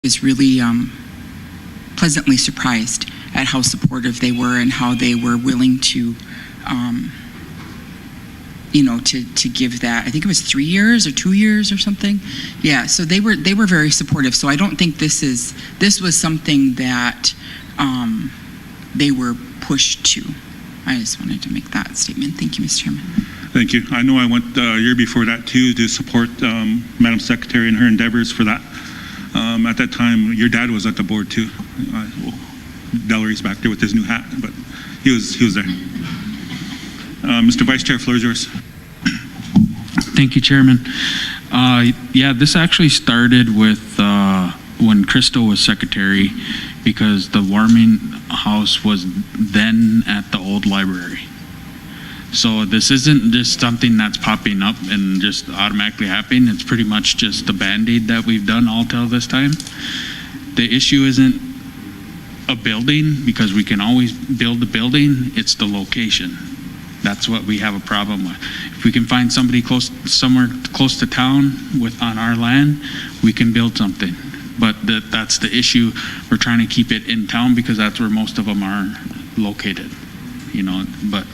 was really pleasantly surprised at how supportive they were and how they were willing to, to give that. I think it was 3 years or 2 years or something. Yeah, so they were very supportive. So I don't think this was something that they were pushed to. I just wanted to make that statement. Thank you, Mr. Chairman. Thank you. I know I went a year before that too to support Madam Secretary in her endeavors for that. At that time, your dad was at the board too. Delry's back there with his new hat, but he was there. Mr. Vice Chair, floor is yours. Thank you, Chairman. Yeah, this actually started with when Crystal was secretary, because the warming house was then at the old library. So this isn't just something that's popping up and just automatically happening. It's pretty much just the Band-Aid that we've done all till this time. The issue isn't a building, because we can always build a building. It's the location. That's what we have a problem with. If we can find somebody somewhere close to town on our land, we can build something. But that's the issue. We're trying to keep it in town because that's where most of them are located. But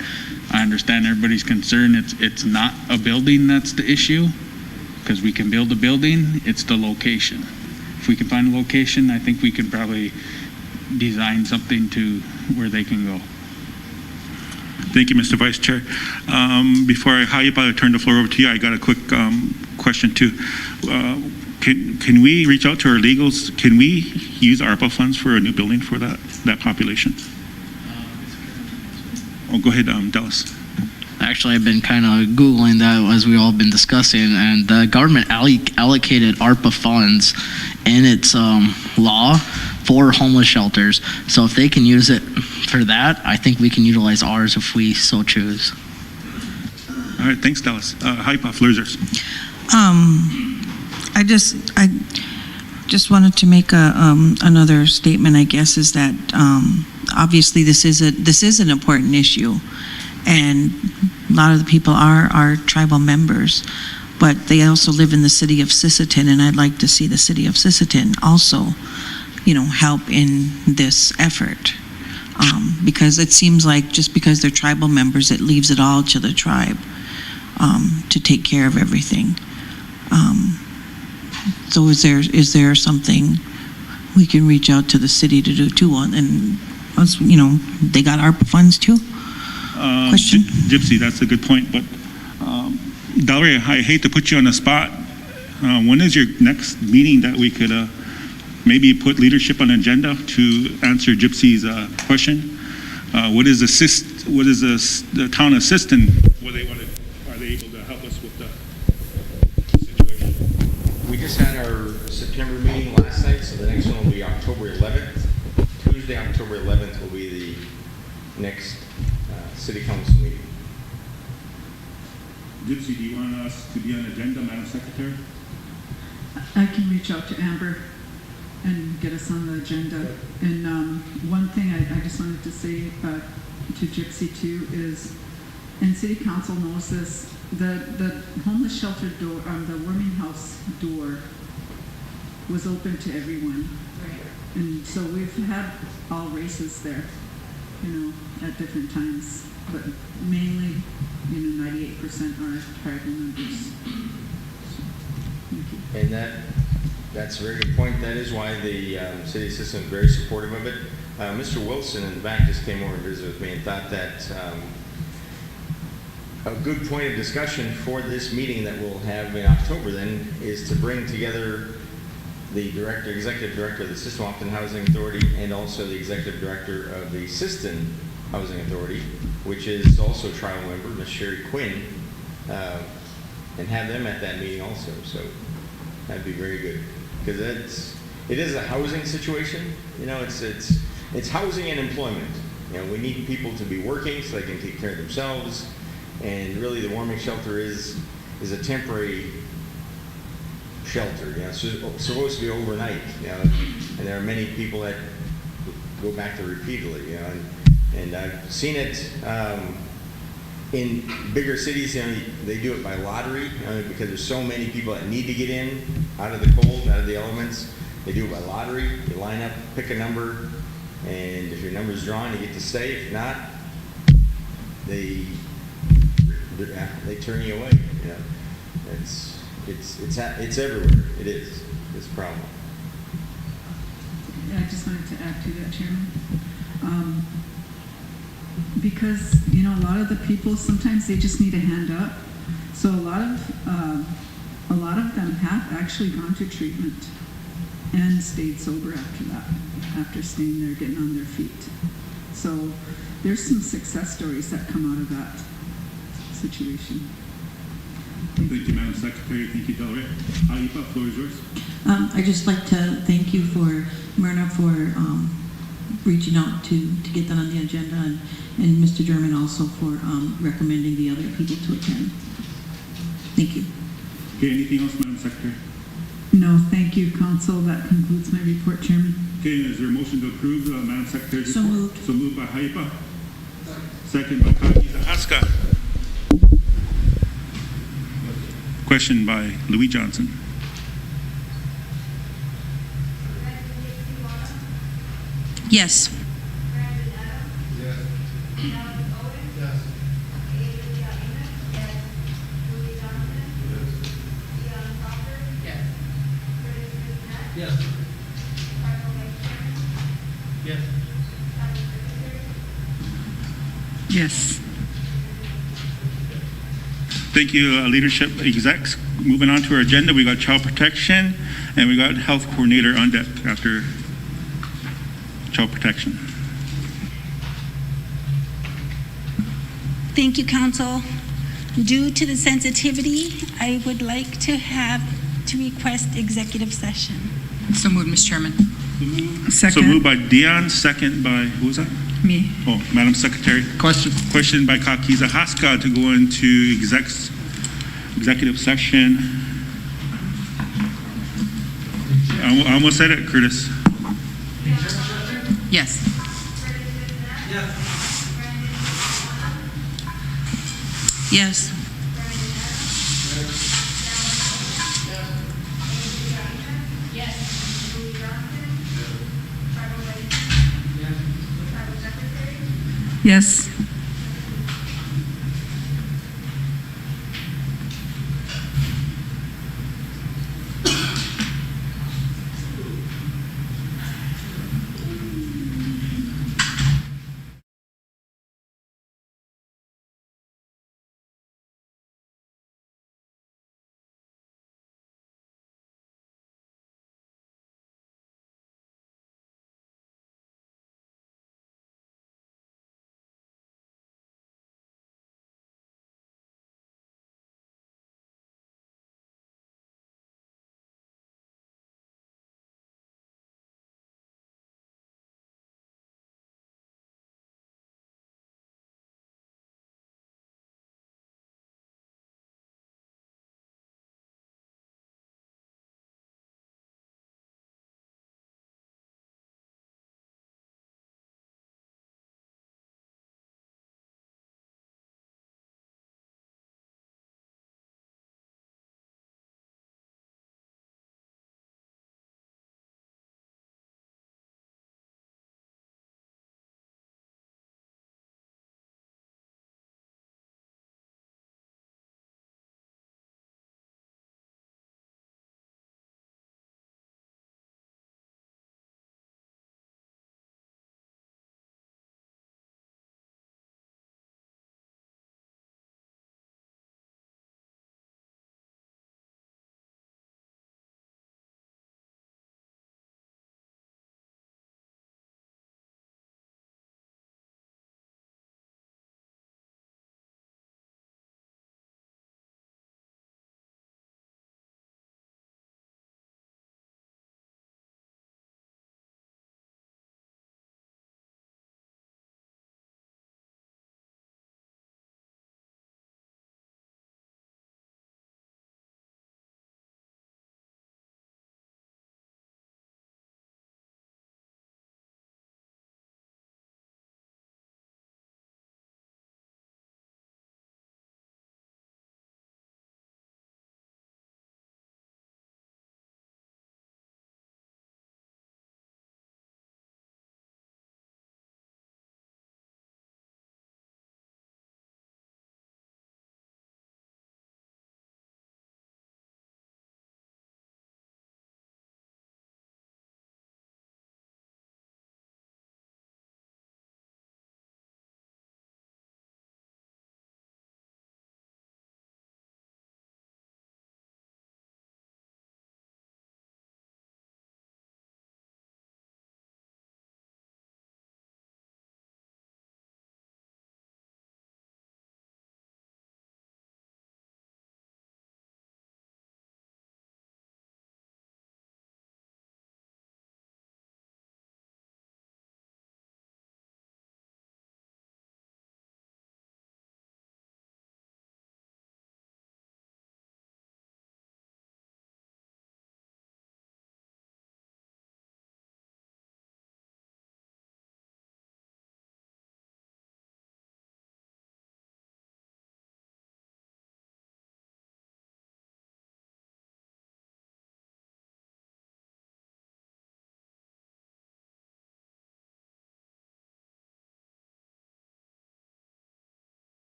I understand everybody's concern. It's not a building that's the issue, because we can build a building. It's the location. If we can find a location, I think we can probably design something to where they can go. Thank you, Mr. Vice Chair. Before I turn the floor over to you, I got a quick question too. Can we reach out to our legals? Can we use ARPA funds for a new building for that population? Oh, go ahead, Dallas. Actually, I've been kind of Googling that as we all been discussing, and the government allocated ARPA funds in its law for homeless shelters. So if they can use it for that, I think we can utilize ours if we so choose. All right, thanks, Dallas. Hypa, Fluzers. I just wanted to make another statement, I guess, is that obviously this is an important issue, and a lot of the people are tribal members, but they also live in the city of Sisseton, and I'd like to see the city of Sisseton also, help in this effort, because it seems like just because they're tribal members, it leaves it all to the tribe to take care of everything. So is there something we can reach out to the city to do too? And they got ARPA funds too? Question? Gypsy, that's a good point. But Delry, I hate to put you on the spot. When is your next meeting that we could maybe put leadership on the agenda to answer Gypsy's question? What is the town assistant? Are they able to help us with the situation? We just had our September meeting last night, so the next one will be October 11th. Tuesday, October 11th will be the next City Council meeting. Gypsy, do you want us to be on the agenda, Madam Secretary? I can reach out to Amber and get us on the agenda. And one thing I just wanted to say to Gypsy too is, and City Council knows this, the homeless shelter door, the warming house door was open to everyone. Right. And so we've had all races there, at different times, but mainly, 98% are tribal members. Thank you. And that's a very good point. That is why the city system is very supportive of it. Mr. Wilson in the back just came over and visited with me and thought that a good point of discussion for this meeting that we'll have in October then is to bring together the executive director of the System Housing Authority and also the executive director of the Siston Housing Authority, which is also a tribal member, Ms. Sherry Quinn, and have them at that meeting also. So that'd be very good, because it is a housing situation. It's housing and employment. We need people to be working so they can take care of themselves, and really the warming shelter is a temporary shelter. It's supposed to be overnight. And there are many people that go back there repeatedly. And I've seen it in bigger cities. They do it by lottery because there's so many people that need to get in out of the cold, out of the elements. They do it by lottery. You line up, pick a number, and if your number's drawn, you get to stay. If not, they turn you away. You know, it's everywhere. It is this problem. I just wanted to add to that, Chairman. Because, you know, a lot of the people, sometimes they just need a hand up. So a lot of them have actually gone to treatment and stayed sober after that, after staying there, getting on their feet. So there's some success stories that come out of that situation. Thank you, Madam Secretary. Thank you, Del Rey. Aipa, floor is yours. I'd just like to thank you for, Myrna, for reaching out to get that on the agenda, and Mr. German also for recommending the other people to attend. Thank you. Okay, anything else, Madam Secretary? No, thank you, Council. That concludes my report, Chairman. Okay, is there a motion to approve Madam Secretary's So report? moved. So moved by Haipa. Second by Kakiza Haska. Question by Louis Johnson. Yes. Yes. Thank you, leadership execs. Moving on to our agenda, we got child protection and we got health coordinator on deck after child protection. Thank you, Council. Due to the sensitivity, I would like to request executive session. So moved, Mr. Chairman. So moved by Dion, second by, who was that? Me. Oh, Madam Secretary. Question by Kakiza Haska to go into executive session. I almost said it, Curtis. Yes. Yes. Yes.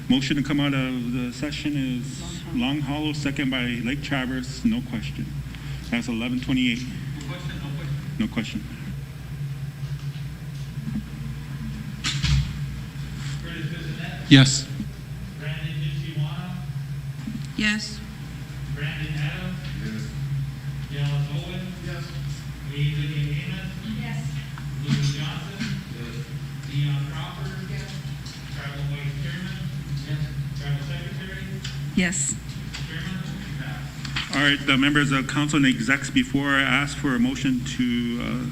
Motion to come out of the session is Long Hollow, second by Lake Traverse, no question. That's 11:28. No question. Curtis Bissonette, Yes. Brandon Nishimwana, Yes. Brandon Adams. Yes. Dallas Owen. Yes. Lee Lydia Amos. Yes. Louis Johnson. Yes. Dion Crawford. Yes. Tribal Vice Chairman. Yes. Tribal Secretary. Yes. Chairman, motion passed. All right, the members of council and execs, before I ask for a motion to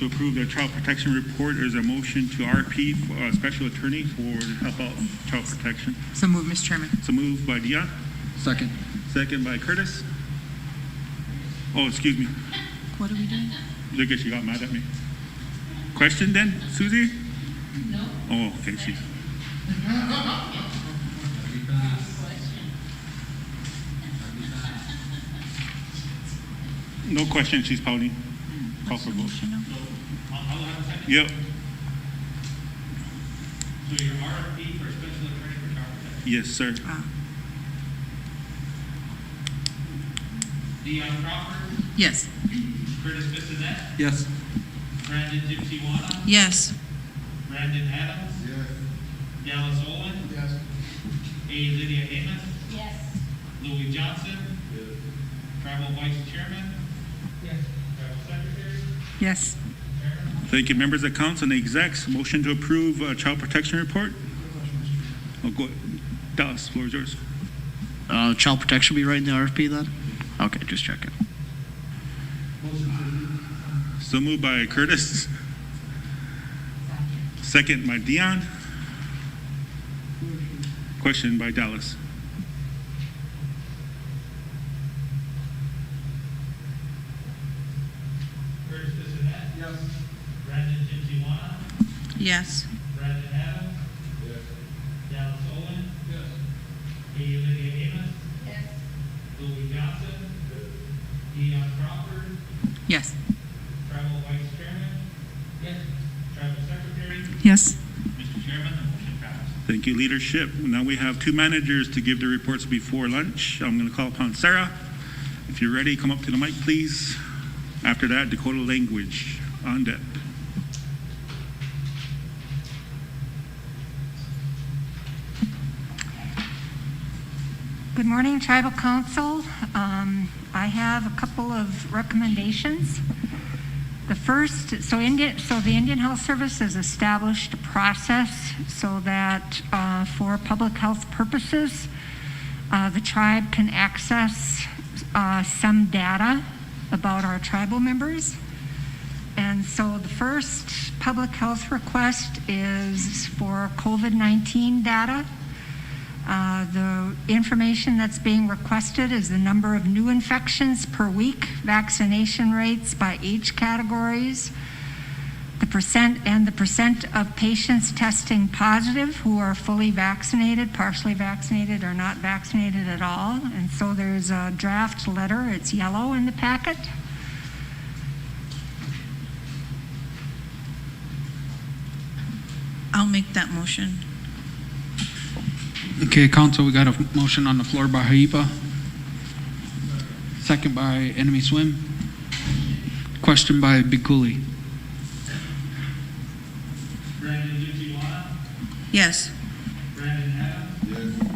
approve the child protection report, there's a motion to RP, for, special attorney for help out child protection. So move, Mr. Chairman. So moved by Dion, Second. second by Curtis. Oh, excuse me. What are we doing? Look at, she got mad at me. Question then, Susie? No. Oh, okay, she's. No question, she's pouting. Call for vote. I'll have a second. Yep, So your RFP for special attorney for child protection. yes, sir. Dion Crawford, Yes. Curtis Bissonette, Yes. Brandon Nishimwana, Yes. Brandon Adams. Yes. Dallas Owen. Yes. A. Lydia Amos. Yes. Louis Johnson. Yes. Tribal Vice Chairman. Yes. Tribal Secretary. Yes. Chairman. Thank you, members of council and execs. Motion to approve child protection report. Oh, go, Dallas, floor is yours. Child protection be right in the RFP then? Okay, just checking. So moved by Curtis. Second by Dion. Question by Dallas. Curtis Bissonette. Yes. Brandon Nishimwana, Yes. Brandon Adams. Yes. Dallas Owen. Yes. A. Lydia Amos. Yes. Louis Johnson. Dion Crawford. Yes. Tribal Vice Chairman. Yes. Tribal Secretary. Yes. Mr. Chairman, the motion passed. Thank you, leadership. Now we have two managers to give the reports before lunch. I'm going to call upon Sarah. If you're ready, come up to the mic, please. After that, Dakota language on deck. Good morning, Tribal Council. I have a couple of recommendations. The first, the Indian Health Service has established a process so that for public health purposes, the tribe can access some data about our tribal members. And so the first public health request is for COVID-19 data. The information that's being requested is the number of new infections per week, vaccination rates by age categories, the percent of patients testing positive who are fully vaccinated, partially vaccinated, or not vaccinated at all. And so there's a draft letter, it's yellow in the packet. I'll make that motion. Okay, council, we got a motion on the floor by Haipa. Second by Enemy Swim. Question by Big Cooley. Brandon Nishimwana, Yes. Brandon Adams. Yes.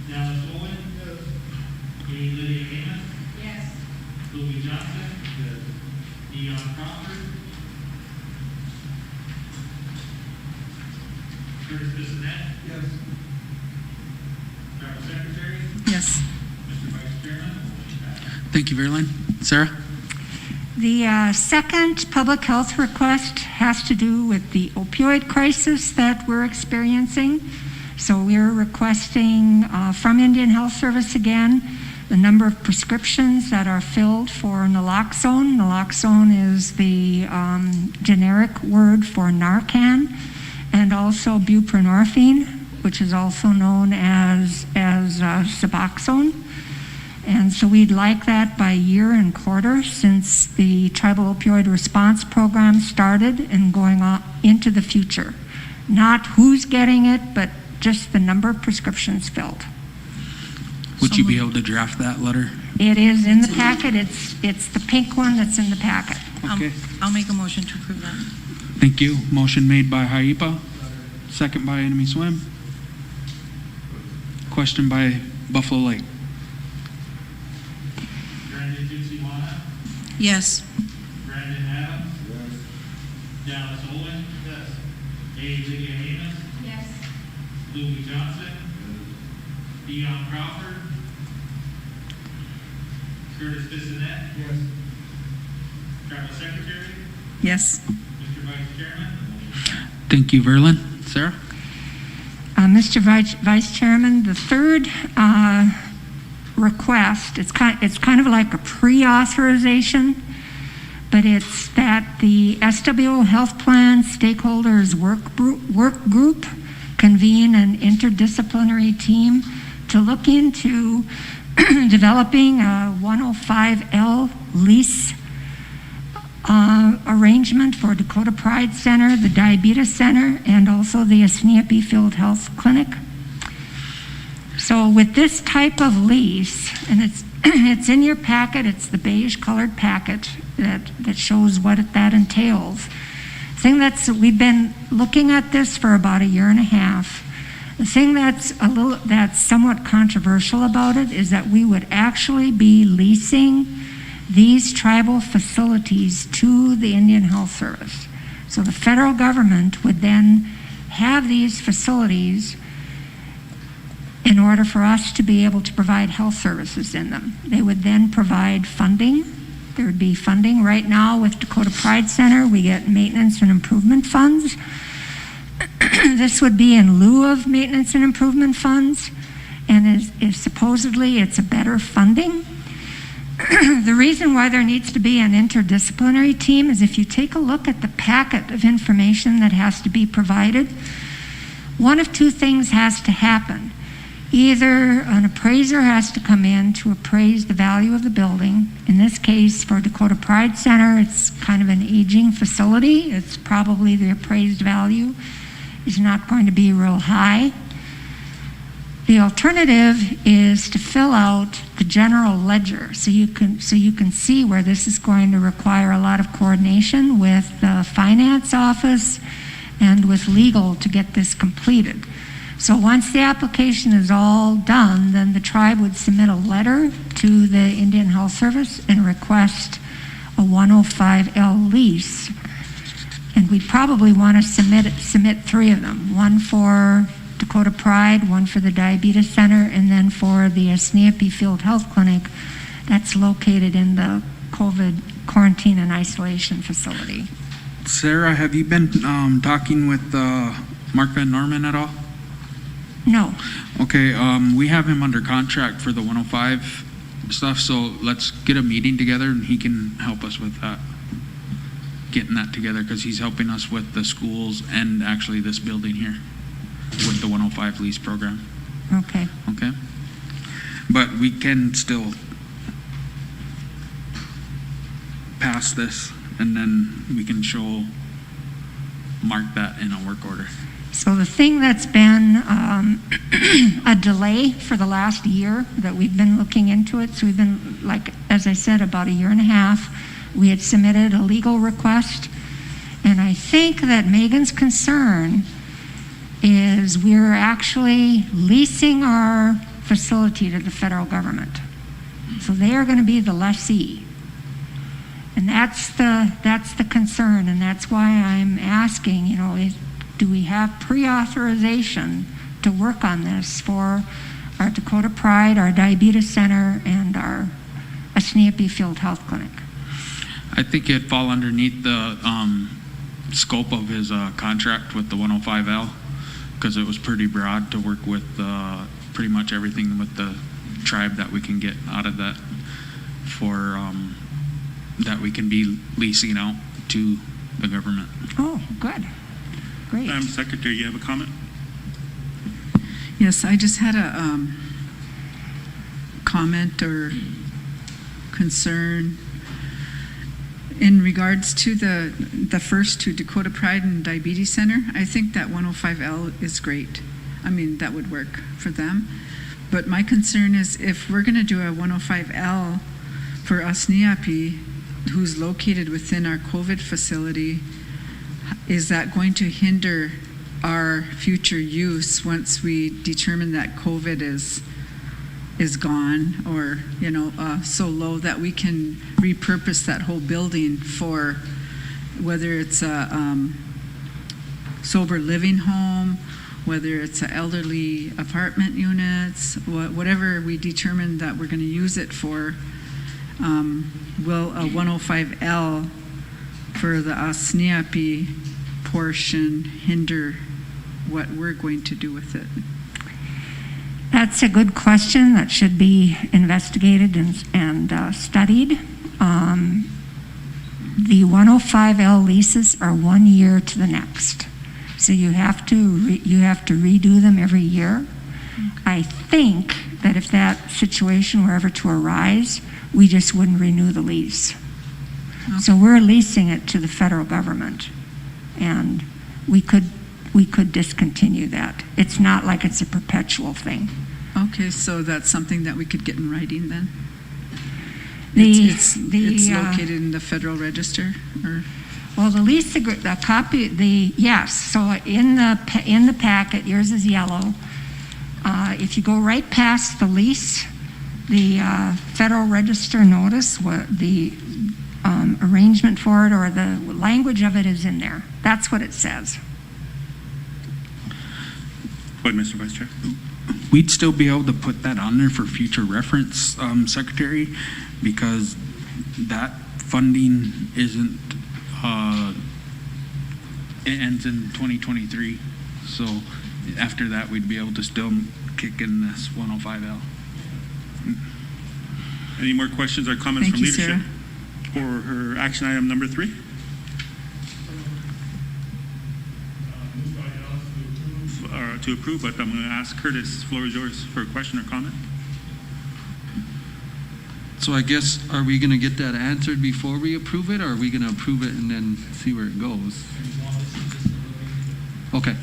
Dallas Owen. Yes. A. Lydia Amos. Yes. Louis Johnson. Yes. Dion Crawford. Curtis Bissonette. Yes. Tribal Secretary. Yes. Mr. Vice Chairman, motion passed. Thank you, Verlaine. Sarah? The second public health request has to do with the opioid crisis that we're experiencing. So we're requesting from Indian Health Service again the number of prescriptions that are filled for naloxone. Naloxone is the generic word for Narcan, and also buprenorphine, which is also known as Suboxone. And so we'd like that by year and quarter since the Tribal Opioid Response Program started and going on into the future. Not who's getting it, but just the number of prescriptions filled. Would you be able to draft that letter? It is in the packet. It's the pink one that's in the packet. Okay. I'll make a motion to approve that. Thank you. Motion made by Haipa, second by Enemy Swim. Question by Buffalo Lake. Brandon Gypsy Monahan, Yes. Brandon Adams. Dallas Owen. Yes. A. Lydia Amos. Yes. Louis Johnson. Dion Crawford. Curtis Bissonette. Yes. Travel Secretary. Yes. Mr. Vice Chairman. Thank you, Verlin. Sarah? Mr. Vice Chairman, the third request, it's kind of like a pre-authorization, but it's that the SWO Health Plan Stakeholders Work Group convene an interdisciplinary team to look into developing a 105L lease arrangement for Dakota Pride Center, the Diabetes Center, and also the Asneope Field Health Clinic. So with this type of lease, and it's in your packet, it's the beige colored packet that shows what that entails. We've been looking at this for about a year and a half. The thing that's somewhat controversial about it is that we would actually be leasing these tribal facilities to the Indian Health Service. So the federal government would then have these facilities in order for us to be able to provide health services in them. They would then provide funding. There would be funding. Right now with Dakota Pride Center, we get maintenance and improvement funds. This would be in lieu of maintenance and improvement funds, and is supposedly it's a better funding. The reason why there needs to be an interdisciplinary team is if you take a look at the packet of information that has to be provided, one of two things has to happen. Either an appraiser has to come in to appraise the value of the building. In this case, for Dakota Pride Center, it's kind of an aging facility. It's probably the appraised value is not going to be real high. The alternative is to fill out the general ledger so you can see where this is going to require a lot of coordination with the finance office and with legal to get this completed. So once the application is all done, then the tribe would submit a letter to the Indian Health Service and request a 105L lease. And we'd probably want to submit three of them, one for Dakota Pride, one for the Diabetes Center, and then for the Asneope Field Health Clinic that's located in the COVID quarantine and isolation facility. Sarah, have you been talking with Mark Van Norman at all? No. Okay, we have him under contract for the 105 stuff, so let's get a meeting together and he can help us with that. Getting that together, because he's helping us with the schools and actually this building here with the 105 lease program. Okay. Okay? But we can still pass this and then we can mark that in a work order. So the thing that's been a delay for the last year that we've been looking into it, so we've been, like, as I said, about a year and a half, we had submitted a legal request, and I think that Megan's concern is we're actually leasing our facility to the federal government. So they are going to be the lessee. And that's the concern, and that's why I'm asking, do we have pre-authorization to work on this for our Dakota Pride, our Diabetes Center, and our Asneope Field Health Clinic? I think it'd fall underneath the scope of his contract with the 105L, because it was pretty broad to work with pretty much everything with the tribe that we can get out of that for that we can be leasing out to the government. Oh, good. Great. Madam Secretary, you have a comment? Yes, I just had a comment or concern in regards to the first two, Dakota Pride and Diabetes Center. I think that 105L is great. I mean, that would work for them. But my concern is if we're going to do a 105L for Asniapi, who's located within our COVID facility, is that going to hinder our future use once we determine that COVID is gone, or so low that we can repurpose that whole building for whether it's a sober living home, whether it's a elderly apartment units, whatever we determine that we're going to use it for. Will a 105L for the Asniapi portion hinder what we're going to do with it? That's a good question that should be investigated and studied. The 105L leases are 1 year to the next, so you have to redo them every year. I think that if that situation were ever to arise, we just wouldn't renew the lease. Okay. So we're leasing it to the federal government, and we could discontinue that. It's not like it's a perpetual thing. Okay, so that's something that we could get in writing then? It's located in the Federal Register, or? Well, the lease, the copy, yes. So in the packet, yours is yellow. If you go right past the lease, the Federal Register notice, what the arrangement for it or the language of it is in there. That's what it says. Go ahead, Mr. Vice Chair. We'd still be able to put that on there for future reference, Secretary, because that funding isn't, it ends in 2023. So after that, we'd be able to still kick in this 105L. Any more questions or comments Thank from you, leadership for her action item number 3? Moved by Dallas To approve, but I'm going to ask Curtis, the floor is yours for a question or comment. So I guess, are we going to get that answered before we approve it, or are we going to approve it and then see where it goes? Okay.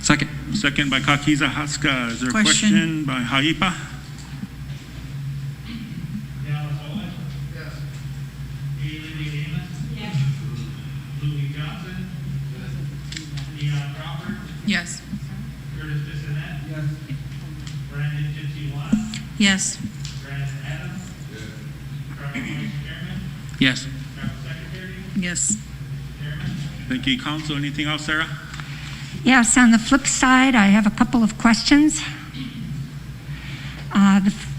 Second. Second by Kakiza Haska. Is there a question by Haipa? Dallas Owen? Yes. Haley Amos? Yes. Louis Johnson? Yes. Dion Crawford? Yes. Curtis Bissonnette? Yes. Brandon Gentileano? Yes. Brandon Adams? Yes. Travel Vice Chairman? Yes. Travel Secretary? Yes. Chairman? Thank you, Council. Anything else, Sarah? Yes, on the flip side, I have a couple of questions.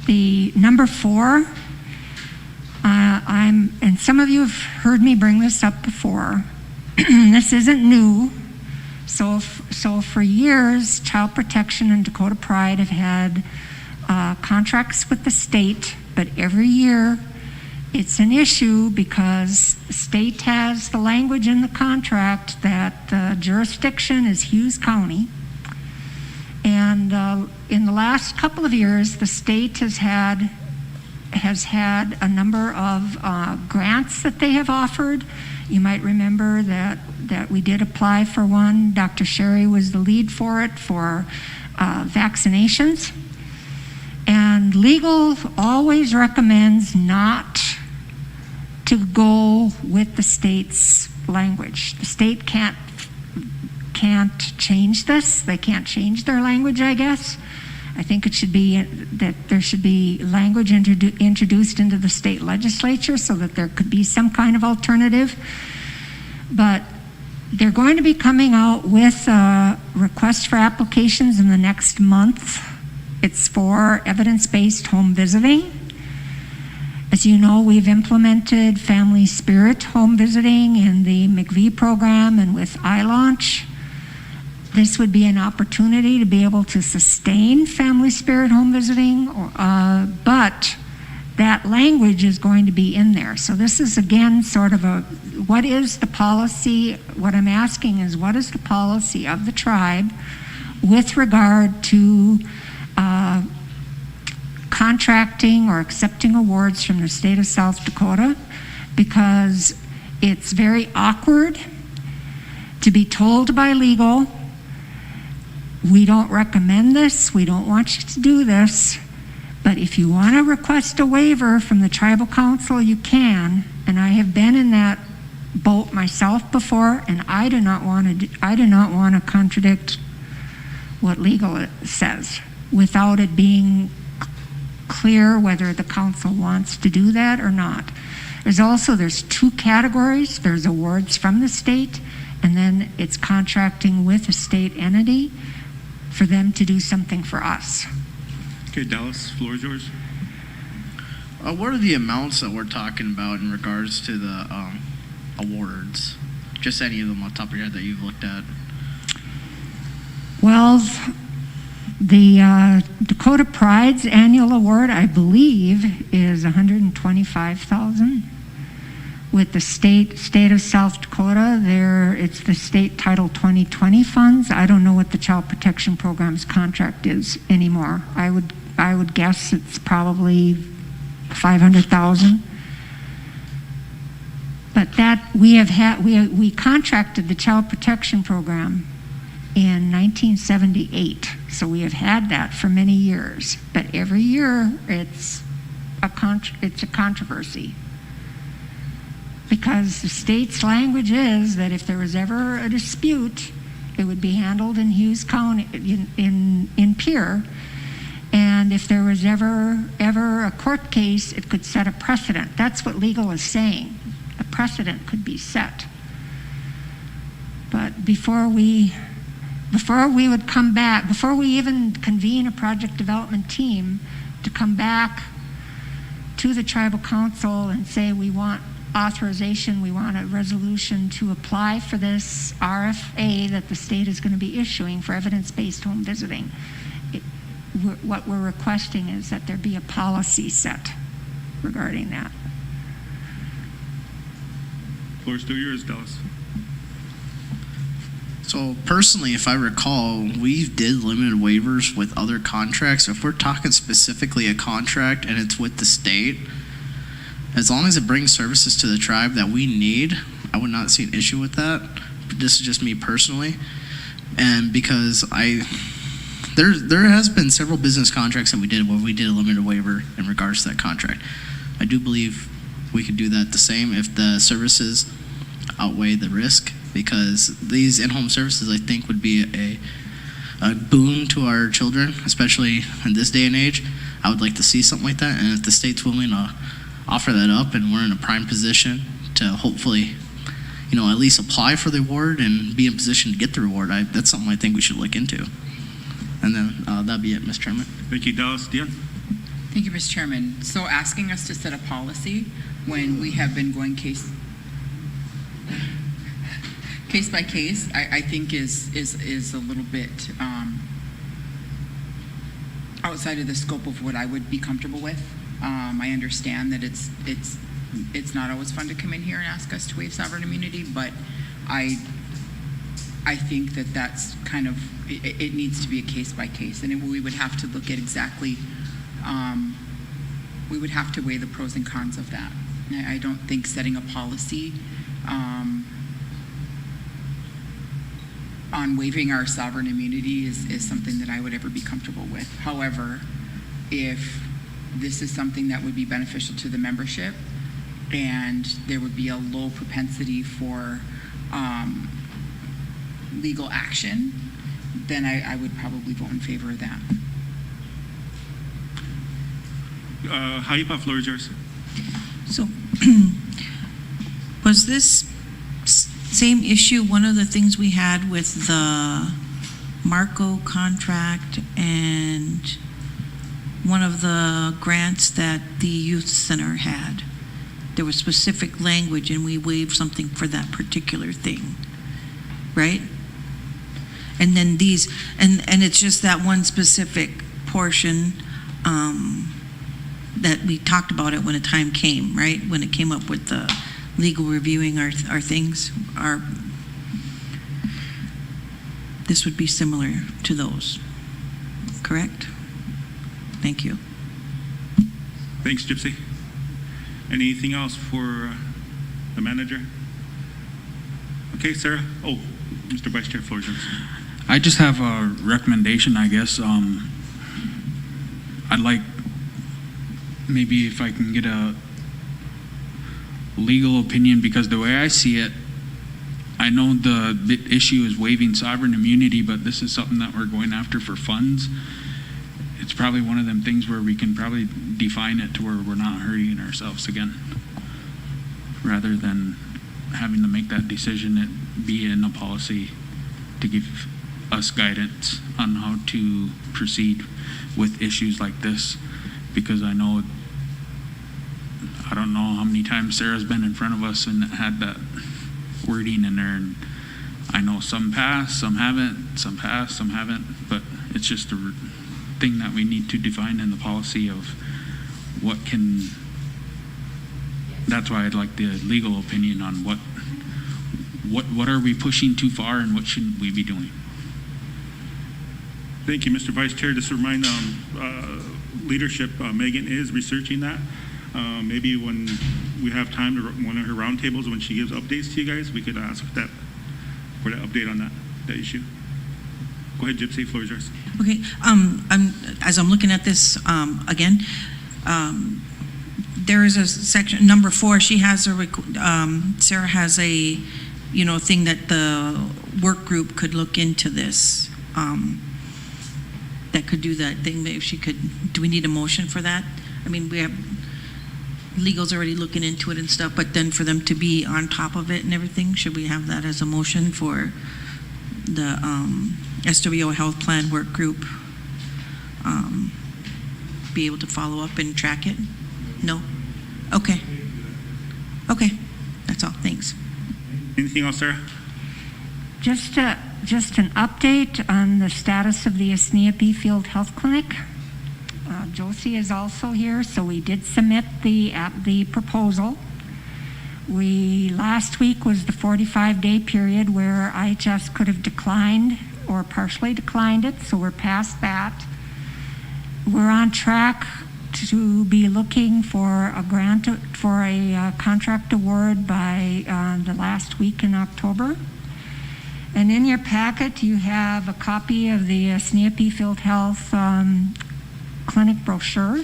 The number 4, and some of you have heard me bring this up before. This isn't new. So for years, Child Protection and Dakota Pride have had contracts with the state, but every year it's an issue because the state has the language in the contract that the jurisdiction is Hughes County. And in the last couple of years, the state has had a number of grants that they have offered. You might remember that we did apply for one. Dr. Sherry was the lead for it for vaccinations. And legal always recommends not to go with the state's language. The state can't change this. They can't change their language, I guess. I think it should be that there should be language introduced into the state legislature so that there could be some kind of alternative. But they're going to be coming out with a request for applications in the next month. It's for evidence-based home visiting. As you know, we've implemented Family Spirit home visiting in the McVie program and with iLaunch. This would be an opportunity to be able to sustain Family Spirit home visiting, but that language is going to be in there. So this is, again, sort of what is the policy? What I'm asking is, what is the policy of the tribe with regard to contracting or accepting awards from the state of South Dakota? Because it's very awkward to be told by legal we don't recommend this, we don't want you to do this, but if you want to request a waiver from the tribal council, you can, and I have been in that boat myself before, and I do not want to contradict what legal says without it being clear whether the council wants to do that or not. There's two categories. There's awards from the state, and then it's contracting with a state entity for them to do something for us. Okay, Dallas, floor is yours. What are the amounts that we're talking about in regards to the awards? Just any of them off the top of your head that you've looked at. Well, the Dakota Pride's annual award, I believe, is $125,000. With the state of South Dakota, it's the state Title 2020 funds. I don't know what the Child Protection Program's contract is anymore. I would guess it's probably $500,000. But that we contracted the Child Protection Program in 1978, so we have had that for many years. But every year it's a controversy, because the state's language is that if there was ever a dispute, it would be handled in Hughes County in Pierre, and if there was ever a court case, it could set a precedent. That's what legal is saying. A precedent could be set. But before we would come back, before we even convene a project development team to come back to the tribal council and say we want authorization, we want a resolution to apply for this RFA that the state is going to be issuing for evidence-based home visiting, what we're requesting is that there be a policy set regarding that. Floor is still yours, Dallas. So personally, if I recall, we did limited waivers with other contracts. If we're talking specifically a contract and it's with the state, as long as it brings services to the tribe that we need, I would not see an issue with that. But this is just me personally. And because there has been several business contracts that we did where we did a limited waiver in regards to that contract. I do believe we could do that the same if the services outweigh the risk, because these in-home services, I think, would be a boon to our children, especially in this day and age. I would like to see something like that, and if the state's willing to offer that up and we're in a prime position to hopefully, at least apply for the award and be in position to get the reward, that's something I think we should look into. And then that'd be it, Mr. Chairman. Thank you, Dallas. Dion? Thank you, Mr. Chairman. So asking us to set a policy when we have been going case by case, I think is a little bit outside of the scope of what I would be comfortable with. I understand that it's not always fun to come in here and ask us to waive sovereign immunity, but I think that's kind of, it needs to be a case by case, and we would have to look at exactly, we would have to weigh the pros and cons of that. I don't think setting a policy on waiving our sovereign immunity is something that I would ever be comfortable with. However, if this is something that would be beneficial to the membership and there would be a low propensity for legal action, then I would probably vote in favor of that. Haipa, floor is yours. So, was this same issue one of the things we had with the Marco contract and one of the grants that the youth center had? There was specific language and we waived something for that particular thing, right? And then these, and it's just that one specific portion that we talked about it when the time came, right? When it came up with the legal reviewing our things, this would be similar to those, correct? Thank you. Thanks, Gypsy. Anything else for the manager? Okay, Sarah. Oh, Mr. Vice Chair, floor is yours. I just have a recommendation, I guess. I'd like, maybe if I can get a legal opinion, because the way I see it, I know the issue is waiving sovereign immunity, but this is something that we're going after for funds. It's probably one of them things where we can probably define it to where we're not hurting ourselves again, rather than having to make that decision. It be in a policy to give us guidance on how to proceed with issues like this, because I know, I don't know how many times Sarah's been in front of us and had that wording in there, and I know some pass, some haven't, some pass, some haven't, but it's just a thing that we need to define in the policy of what can, that's why I'd like the legal opinion on what are we pushing too far and what shouldn't we be doing. Thank you, Mr. Vice Chair. Just to remind leadership, Megan is researching that. Maybe when we have time to one of her roundtables, when she gives updates to you guys, we could ask that for the update on that issue. Go ahead, Gypsy, floor is yours. Okay, as I'm looking at this again, there is a section, number 4, she has a, Sarah has a, thing that the work group could look into this, that could do that thing. If she could, do we need a motion for that? I mean, we have, legal's already looking into it and stuff, but then for them to be on top of it and everything, should we have that as a motion for the SWO Health Plan Work Group, be able to follow up and track it? No? Okay. Okay, that's all, thanks. Anything else, Sarah? Just an update on the status of the Asneopi Field Health Clinic. Josie is also here, so we did submit the proposal. Last week was the 45-day period where IHS could have declined or partially declined it, so we're past that. We're on track to be looking for a grant, for a contract award by the last week in October. And in your packet, you have a copy of the Asneopi Field Health Clinic brochure.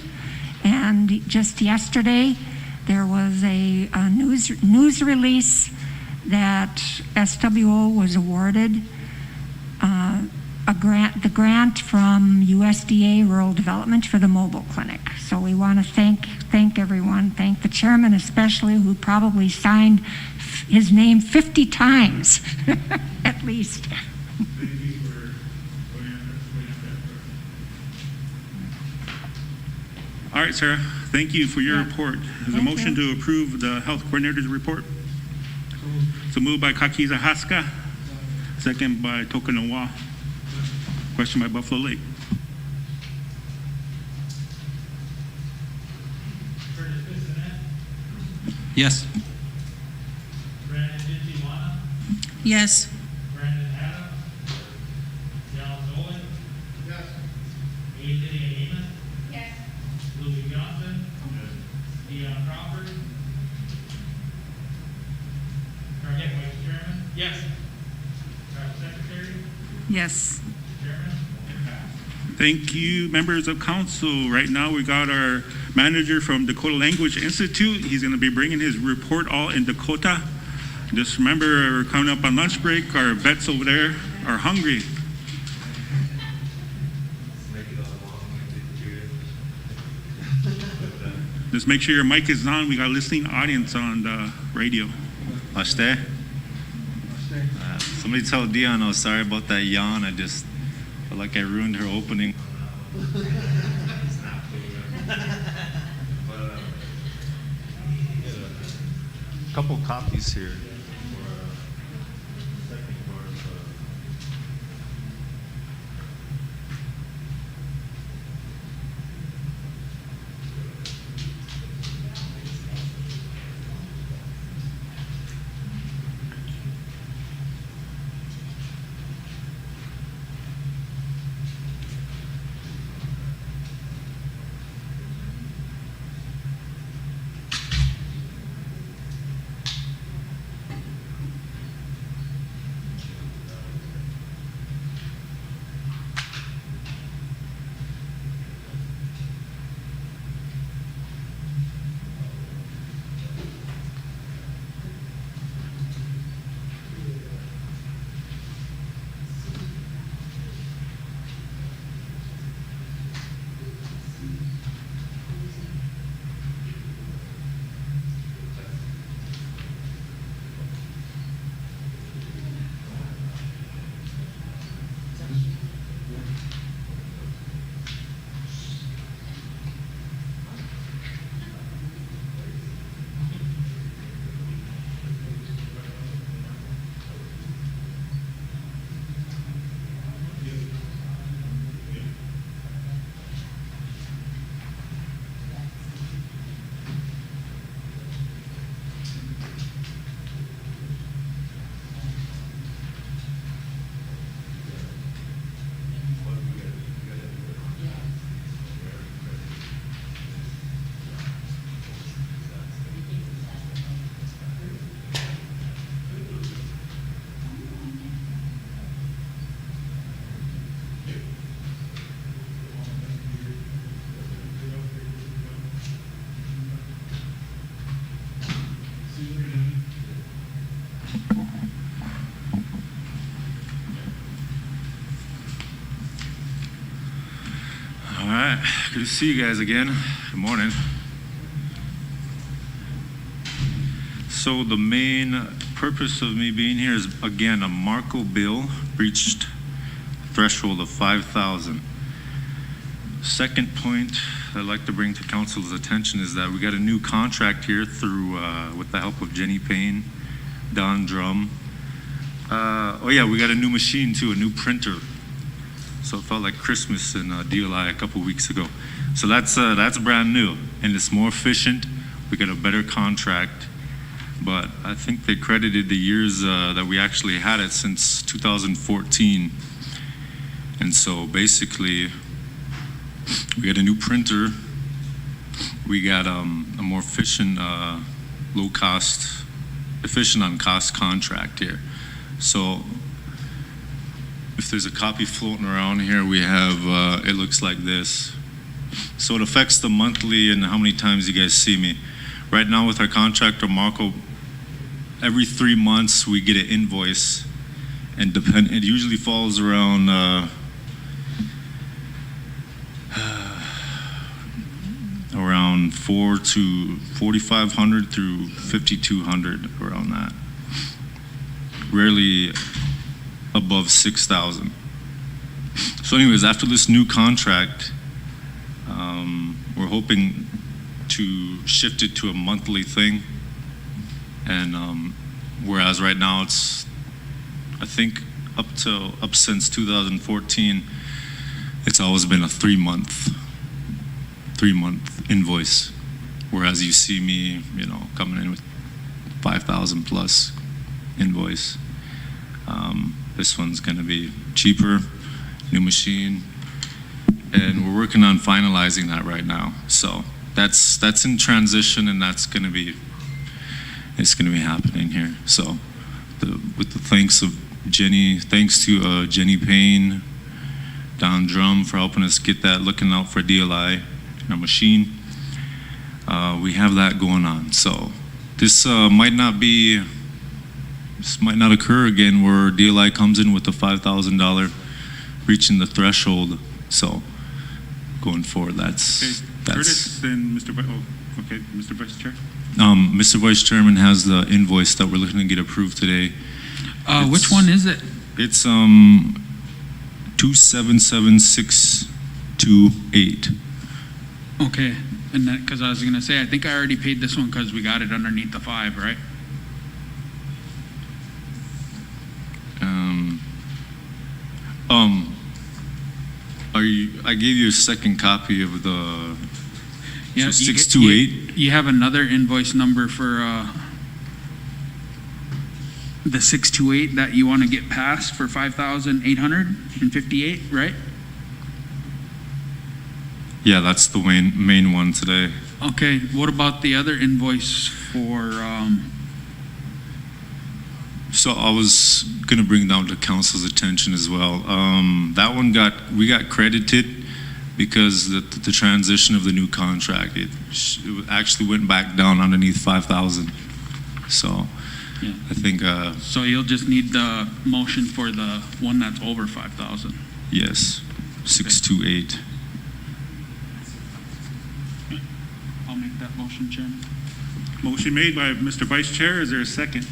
And just yesterday, there was a news release that SWO was awarded the grant from USDA Rural Development for the mobile clinic. So we want to thank everyone, thank the chairman especially, who probably signed his name 50 times at least. All right, Sarah, thank you for your report. There's a motion to approve the health coordinator's report. So moved by Kakiza Haska, second by Tokanawa. Question by Buffalo Lake. Curtis Bissonette, Yes. Brandon Dintiwana, Yes. Brandon Adams, John Nolan. Yes. Lydia Heeman. Yes. Louis Johnson. Dion Crawford. Vice Chairman. Yes. Tribal Secretary. Yes. Chairman. Thank you, members of council. Right now, we got our manager from Dakota Language Institute. He's going to be bringing his report all in Dakota. Just remember, we're coming up on lunch break. Our vets over there are hungry. Just make sure your mic is on. We got a listening audience on the radio. Ashte? Somebody tell Dion, oh, sorry about that yawn. I just felt like I ruined her opening. Couple copies here. right, good to see you guys again. Good morning. So the main purpose of me being here is, again, a Marco bill breached threshold of 5,000. Second point I'd like to bring to council's attention is that we got a new contract here through, with the help of Jenny Payne, Don Drum. Oh yeah, we got a new machine too, a new printer. So it felt like Christmas in DLI a couple weeks ago. So that's brand new and it's more efficient. We got a better contract, but I think they credited the years that we actually had it since 2014. And so basically, we got a new printer. We got a more efficient, low cost, efficient on cost contract here. So if there's a copy floating around here, we have, it looks like this. So it affects the monthly and how many times you guys see me. Right now with our contractor, Marco, every 3 months we get an invoice, and it usually falls around around 4,500 through 5,200, around that. Rarely above 6,000. So anyways, after this new contract, we're hoping to shift it to a monthly thing. And whereas right now it's, I think up since 2014, it's always been a 3-month invoice. Whereas you see me, coming in with 5,000 plus invoice. This one's gonna be cheaper, new machine, and we're working on finalizing that right now. So that's in transition, and it's gonna be happening here. So with the thanks to Jenny Payne, Don Drum for helping us get that, looking out for DLI in our machine. We have that going on. So this might not occur again where DLI comes in with the $5,000 reaching the threshold. So going forward, that's Curtis and Mr. Mr. Vice Chair. Mr. Vice Chairman has the invoice that we're looking to get approved today. Which one is it? It's 277628. Okay, and that, because I was gonna say, I think I already paid this one because we got it underneath the 5, right? I gave you a second copy of the Yeah, 628. You have another invoice number for the 628 that you want to get passed for 5,858, right? Yeah, that's the main one today. Okay, what about the other invoice for, So I was gonna bring down to council's attention as well. That one we got credited because the transition of the new contract, it actually went back down underneath 5,000. So Yeah. I think, so you'll just need the motion for the one that's over 5,000. yes, 628. I'll make that motion, Chairman. Motion made by Mr. Vice Chair. Is there a second?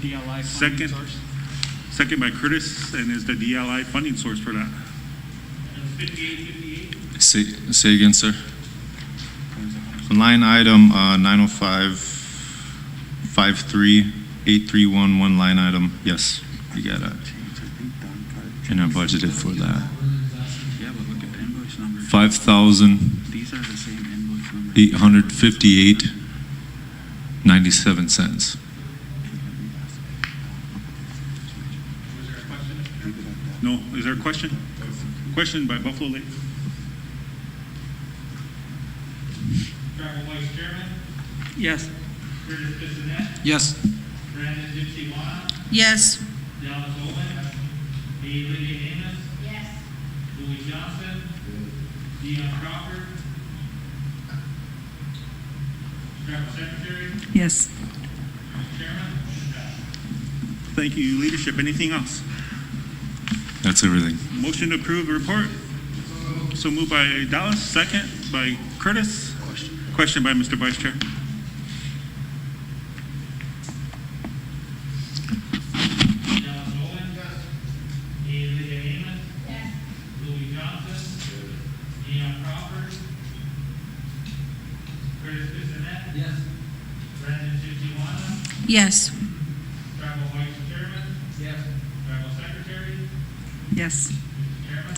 DLI funding Second. source. Second by Curtis, and is the DLI funding source for that? 5858. Say again, sir. Line item 905-53-8311 line item. Yes, you got it. And I budgeted for that. Yeah, but look at the invoice number. 5,858.97 These are the same invoice numbers. No, is there a question? Question by Buffalo Lake. Tribal Vice Chairman, Yes. Curtis Bissonnette, Yes. Brandon Gypsy-Wana, Yes. Dallas Owens, Lydia Amos, Yes. Louis Johnson, Dion Crawford, Tribal Secretary, Yes. Chairman, motion passed. Thank you, leadership. Anything else? That's everything. Motion to approve the report. So moved by Dallas, second by Curtis. Question by Mr. Vice Chair. Dallas Owen. Leah Amos. Louis Johnson. Leon Crawford. Curtis Bissonnette. Yes. Brandon Chichiwana. Yes. Tribal Vice Chairman. Yes. Tribal Secretary. Yes. Mr. Chairman.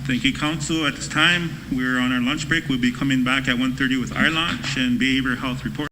Thank you, Council. At this time, we're on our lunch break. We'll be coming back at 1:30 with our lunch and behavioral health report.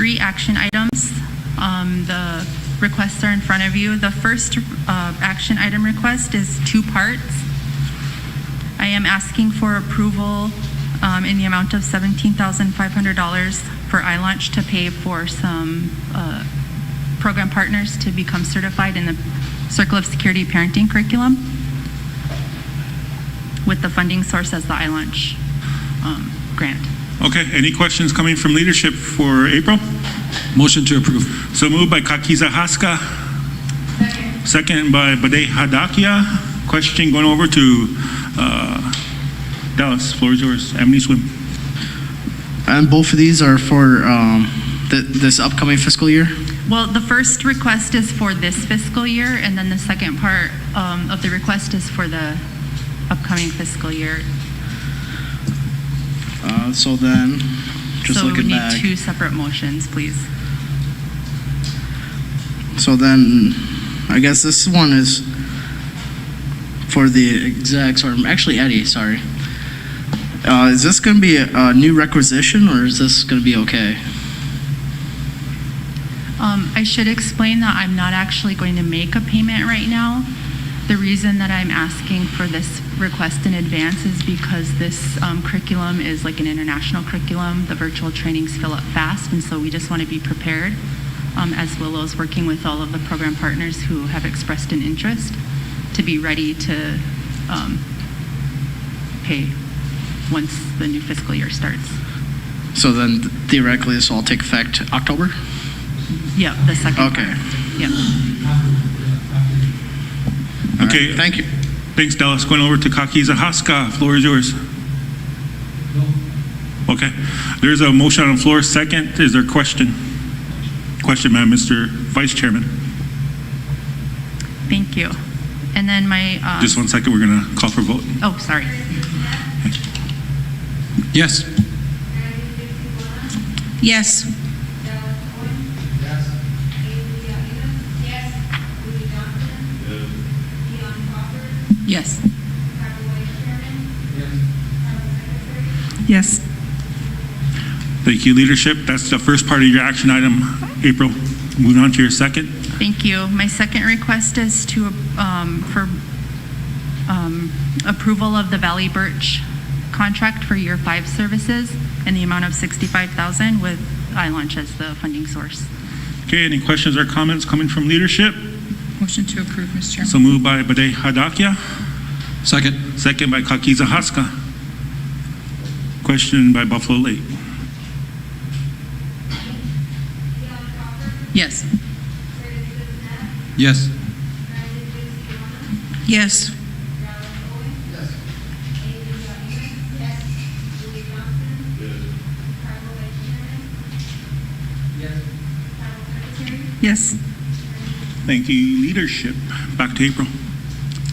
3 action items. The requests are in front of you. The first action item request is 2 parts. I am asking for approval in the amount of $17,500 for iLaunch to pay for some program partners to become certified in the Circle of Security parenting curriculum, with the funding source as the iLaunch grant. Okay, any questions coming from leadership for April? Motion to approve. So moved by Kakiza Haska. Second by Bade Hadakia. Question going over to Dallas. Floor is yours. Amity Swim. And both of these are for this upcoming fiscal year? Well, the first request is for this fiscal year, and then the second part of the request is for the upcoming fiscal year. So then, just So we looking need back. 2 separate motions, please. So then, I guess this one is for the execs, or actually Eddie, sorry. Is this going to be a new requisition, or is this going to be okay? I should explain that I'm not actually going to make a payment right now. The reason that I'm asking for this request in advance is because this curriculum is like an international curriculum. The virtual trainings fill up fast, and so we just want to be prepared, as Willow's working with all of the program partners who have expressed an interest, to be ready to pay once the new fiscal year starts. So then, theoretically, this will all take effect October? Yeah, the second Okay. part. Yeah. Okay. Right, thank you. Thanks, Dallas. Going over to Kakiza Haska. Floor is yours. Okay. There's a motion on the floor. Second, is there a question? Question, ma'am, Mr. Vice Chairman. Thank you. And then my... Just 1 second, we're going to call for vote. Oh, sorry. Yes. Yes. Yes. Yes. Thank you, leadership. That's the first part of your action item, April. Moving on to your second. Thank you. My second request is to, for approval of the Valley Birch contract for year 5 services in the amount of $65,000 with iLaunch as the funding source. Okay, any questions or comments coming from leadership? Motion to approve, Mr. Chairman. So moved by Bade Hadakia. Second. Second by Kakiza Haska. Question by Buffalo Lake. Yes. Yes. Yes. Yes. Thank you, leadership. Back to April.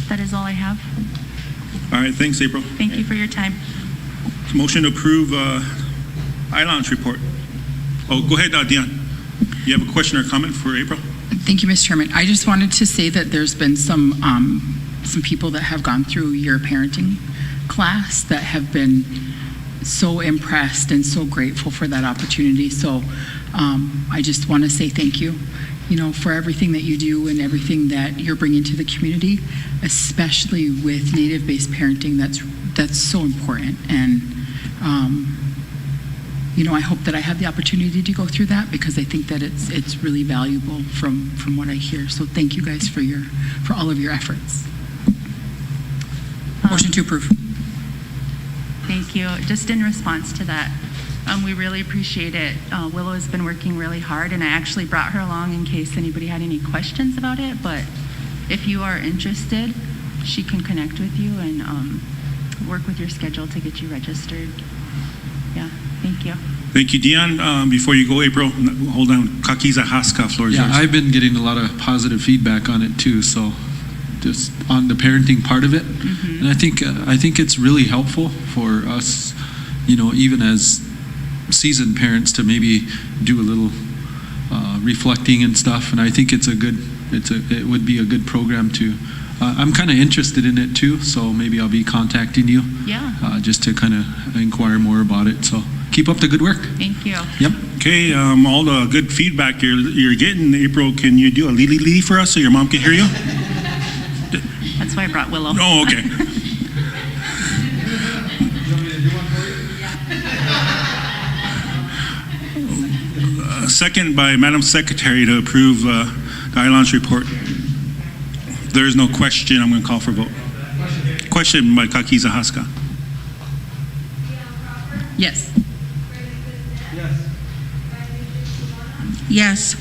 That is all I have. All right, thanks, April. Thank you for your time. Motion to approve iLaunch report. Oh, go ahead, Dion. You have a question or comment for April? Thank you, Mr. Chairman. I just wanted to say that there's been some people that have gone through your parenting class that have been so impressed and so grateful for that opportunity. So I just want to say thank you, for everything that you do and everything that you're bringing to the community, especially with Native-based parenting. That's so important. And I hope that I have the opportunity to go through that, because I think that it's really valuable from what I hear. So thank you guys for all of your efforts. Motion to approve. Thank you. Just in response to that, we really appreciate it. Willow has been working really hard, and I actually brought her along in case anybody had any questions about it. But if you are interested, she can connect with you and work with your schedule to get you registered. Yeah, thank you. Thank you, Dion. Before you go, April, hold on. Kakiza Haska, floor is Yeah, yours. I've been getting a lot of positive feedback on it too. So, just on the parenting part of it, Mm-hmm. and I think it's really helpful for us, even as seasoned parents, to maybe do a little reflecting and stuff. And I think it would be a good program to. I'm kind of interested in it too, so maybe I'll be contacting you. Yeah. Just to kind of inquire more about it. So keep up the good work. Thank you. Yep. Okay, all the good feedback you're getting, April, can you do a lee for us so your mom can hear you? That's why I brought Willow. Oh, okay. Second by Madam Secretary to approve the Islands report. If there is no question, I'm going to call for vote. Question by Kakiza Haska. Yes. Yes.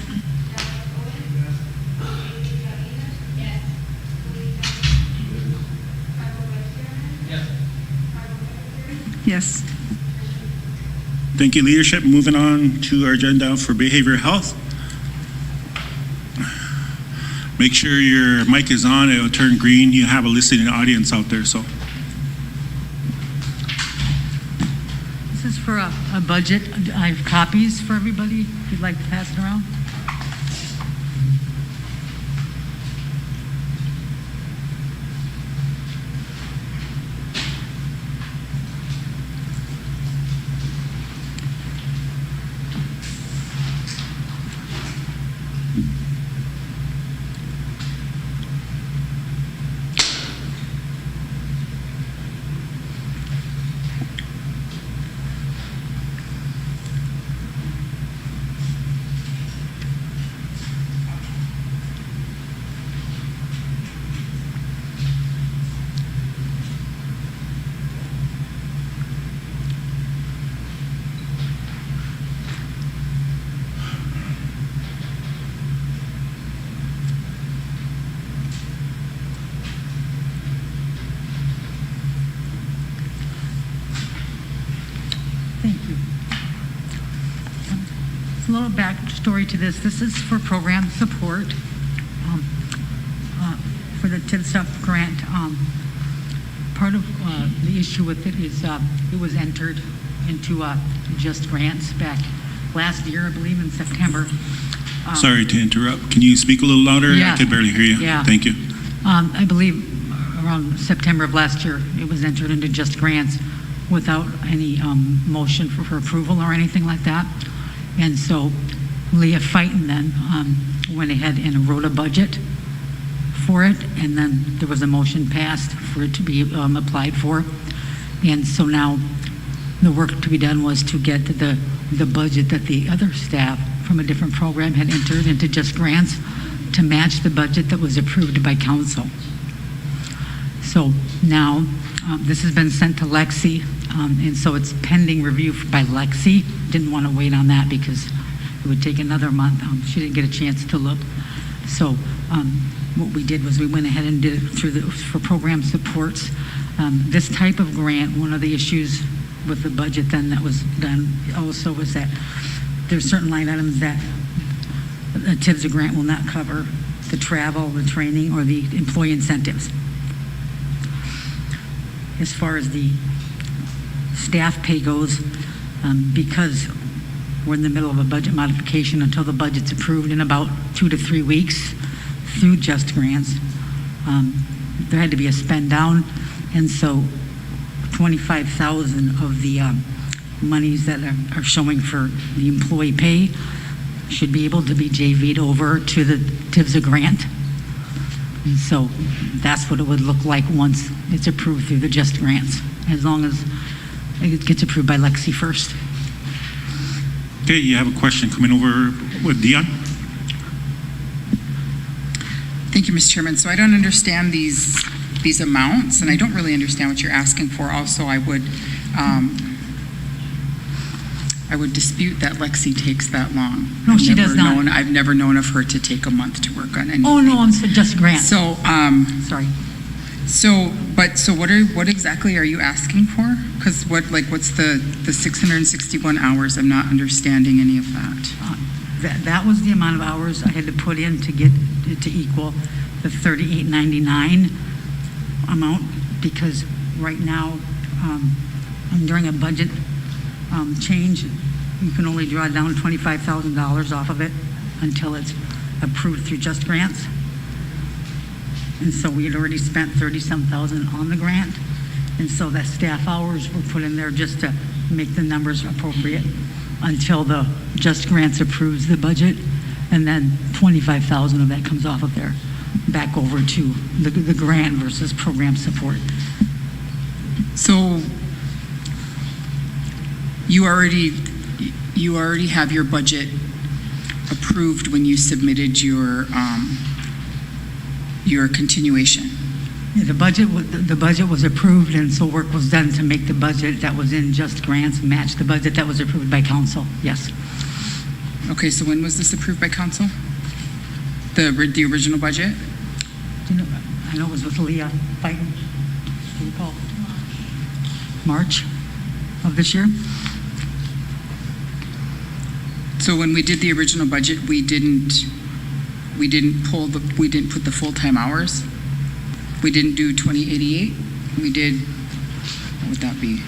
Yes. Thank you, leadership. Moving on to our agenda for behavioral health. Make sure your mic is on. It'll turn green. You have a listening audience out there, so. This is for a budget. I have copies for everybody, if you'd like to pass it around. Thank you. A little backstory to this. This is for program support for the TIPSUP grant. Part of the issue with it is it was entered into Just Grants back last year, I believe, in September. Sorry to interrupt. Can you speak a little louder? Yeah. I could barely hear you. Yeah. Thank you. I believe around September of last year, it was entered into Just Grants without any motion for approval or anything like that. And so Leah Fighton then went ahead and wrote a budget for it, and then there was a motion passed for it to be applied for. And so now the work to be done was to get the budget that the other staff from a different program had entered into Just Grants to match the budget that was approved by council. So now this has been sent to Lexi, and so it's pending review by Lexi. Didn't want to wait on that because it would take another month. She didn't get a chance to look. So what we did was we went ahead and did it for program supports. This type of grant, one of the issues with the budget then that was done also was that there's certain line items that a TIPS grant will not cover: the travel, the training, or the employee incentives. As far as the staff pay goes, because we're in the middle of a budget modification until the budget's approved in about 2 to 3 weeks through Just Grants, there had to be a spend down, and so 25,000 of the monies that are showing for the employee pay should be able to be JV'd over to the TIPSA grant. And so that's what it would look like once it's approved through the Just Grants, as long as it gets approved by Lexi first. Okay, you have a question coming over with Dion? Thank you, Mr. Chairman. So I don't understand these amounts, and I don't really understand what you're asking for. Also, I would dispute that Lexi takes that long. No, she does not. I've never known of her to take a month to work on anything. Oh, no, I'm for Just Grants. So, Sorry. So what exactly are you asking for? Because what's the 661 hours? I'm not understanding any of that. That was the amount of hours I had to put in to get it to equal the $38.99 amount, because right now, during a budget change, you can only draw down $25,000 off of it until it's approved through Just Grants. And so we had already spent 30-some thousand on the grant, and so that staff hours were put in there just to make the numbers appropriate. until the Just Grants approves the budget, and then 25,000 of that comes off of there, back over to the grant versus program support. So you already have your budget approved when you submitted your continuation. Yeah, the budget was approved, and so work was done to make the budget that was in Just Grants match the budget that was approved by council, yes. Okay, so when was this approved by council? The original budget? Do you know, I know it was with Leah Biden, do you recall? March of this year. So when we did the original budget, we didn't put the full-time hours. We didn't do 2088. We did. What would that be?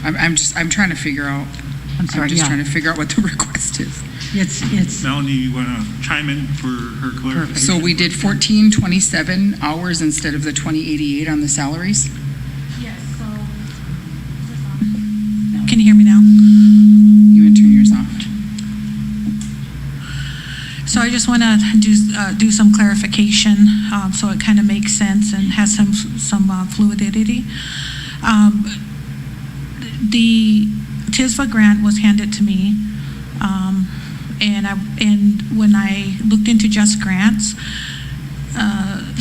I'm trying to figure out. I'm sorry. I'm just yeah. trying to figure out what the request is. It's Melanie, you want to chime in for her clarification? So we did 1427 hours instead of the 2088 on the salaries. Yes, so. Can you hear me now? You want to turn yours off. So I just want to do some clarification, so it kind of makes sense and has some fluidity. The TISVA grant was handed to me, and when I looked into Just Grants,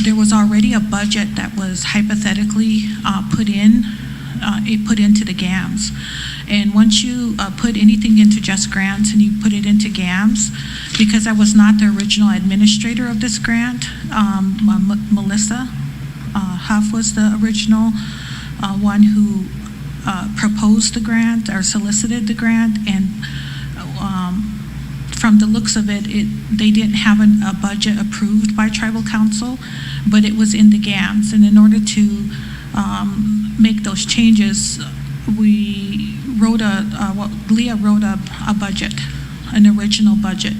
there was already a budget that was hypothetically put into the GAMS. And once you put anything into Just Grants and you put it into GAMS, because I was not the original administrator of this grant, Melissa Huff was the original one who proposed the grant or solicited the grant, and from the looks of it, they didn't have a budget approved by Tribal Council, but it was in the GAMS. And in order to make those changes, we wrote Leah wrote a budget, an original budget,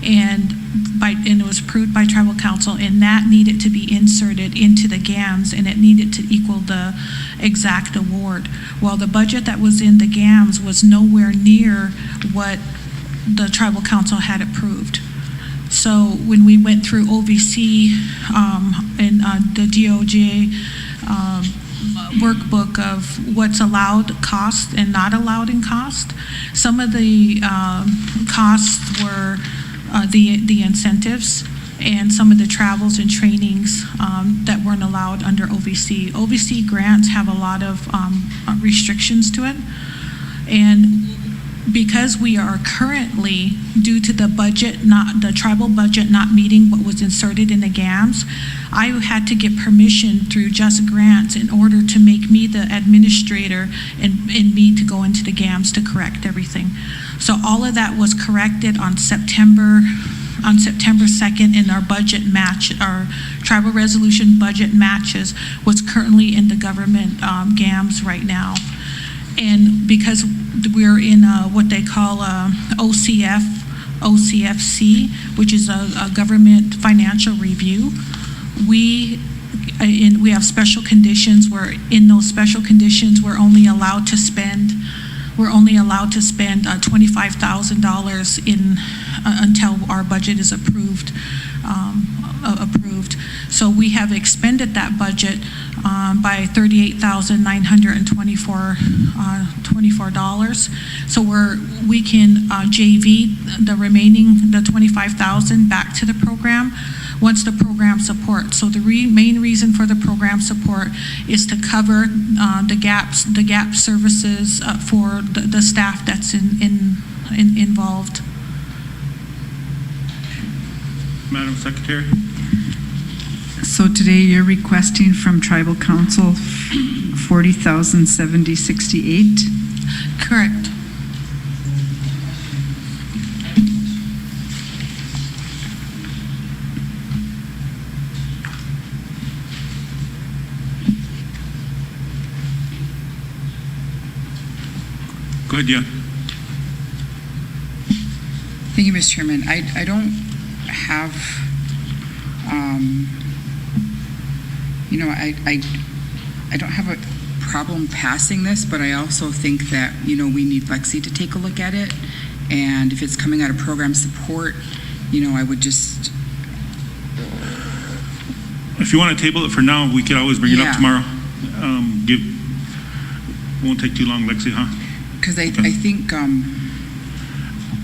and it was approved by Tribal Council, and that needed to be inserted into the GAMS, and it needed to equal the exact award. Well, the budget that was in the GAMS was nowhere near what the Tribal Council had approved. So when we went through OVC and the DOJ workbook of what's allowed cost and not allowed in cost, some of the costs were the incentives and some of the travels and trainings that weren't allowed under OVC. OVC grants have a lot of restrictions to it, and because we are currently, due to the budget, the tribal budget not meeting what was inserted in the GAMS, I had to get permission through Just Grants in order to make me the administrator and me to go into the GAMS to correct everything. So all of that was corrected on September 2nd, and our budget match, our tribal resolution budget matches what's currently in the government GAMS right now. And because we're in what they call OCFC, which is a government financial review, we have special conditions where in those special conditions we're only allowed to spend $25,000 until our budget is approved. So we have expended that budget by $38,924. So we can JV the remaining, the $25,000 back to the program once the program supports. So the main reason for the program support is to cover the gap services for the staff that's involved. Madam Secretary? So today you're requesting from Tribal Council 40,070.68? Correct. Good, yeah. Thank you, Mr. Chairman. I don't have, I don't have a problem passing this, but I also think that, we need Lexi to take a look at it And if it's coming out of program support, I would just, If you want to table it for now, we could always bring it Yeah. up tomorrow. Won't take too long, Lexi, huh? because I think,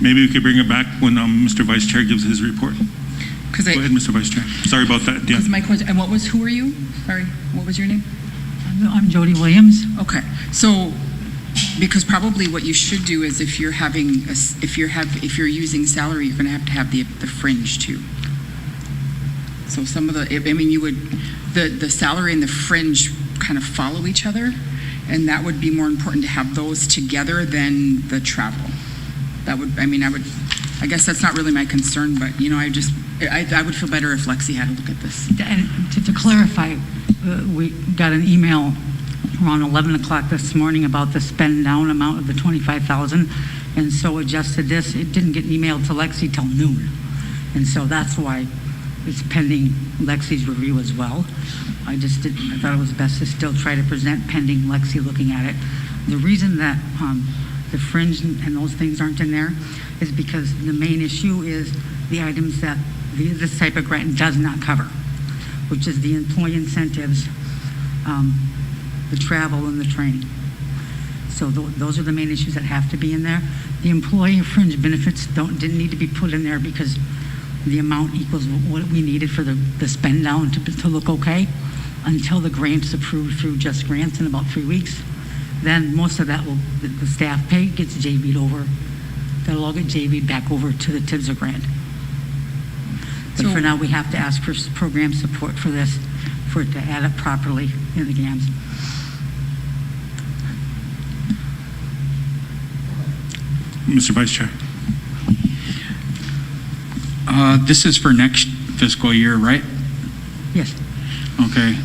Maybe we could bring it back when Mr. Vice Chair gives his report. because Go ahead, Mr. Vice Chair. Sorry about that. Yeah. my question, and who are you? Sorry, what was your name? I'm Jody Williams. Okay, so, because probably what you should do is if you're having, if you're using salary, you're gonna have the fringe too. So some of you would, the salary and the fringe kind of follow each other, and that would be more important to have those together than the travel. That would, I guess that's not really my concern, but, I would feel better if Lexi had a look at this. And to clarify, we got an email around 11 o'clock this morning about the spend down amount of the 25,000, and so adjusted this. It didn't get emailed to Lexi till noon, and so that's why it's pending Lexi's review as well. I thought it was best to still try to present pending Lexi looking at it. The reason that the fringe and those things aren't in there is because the main issue is the items that this type of grant does not cover, which is the employee incentives, the travel, and the training. So those are the main issues that have to be in there. The employee fringe benefits didn't need to be put in there because the amount equals what we needed for the spend down to look okay until the grant's approved through Just Grants in about 3 weeks. Then most of that the staff pay gets JV'd over. That'll all get JV'd back over to the TIBSA grant. But for now, we have to ask for program support for this, for it to add up properly in the GAMS. Mr. Vice Chair. This is for next fiscal year, right? Yes. Okay,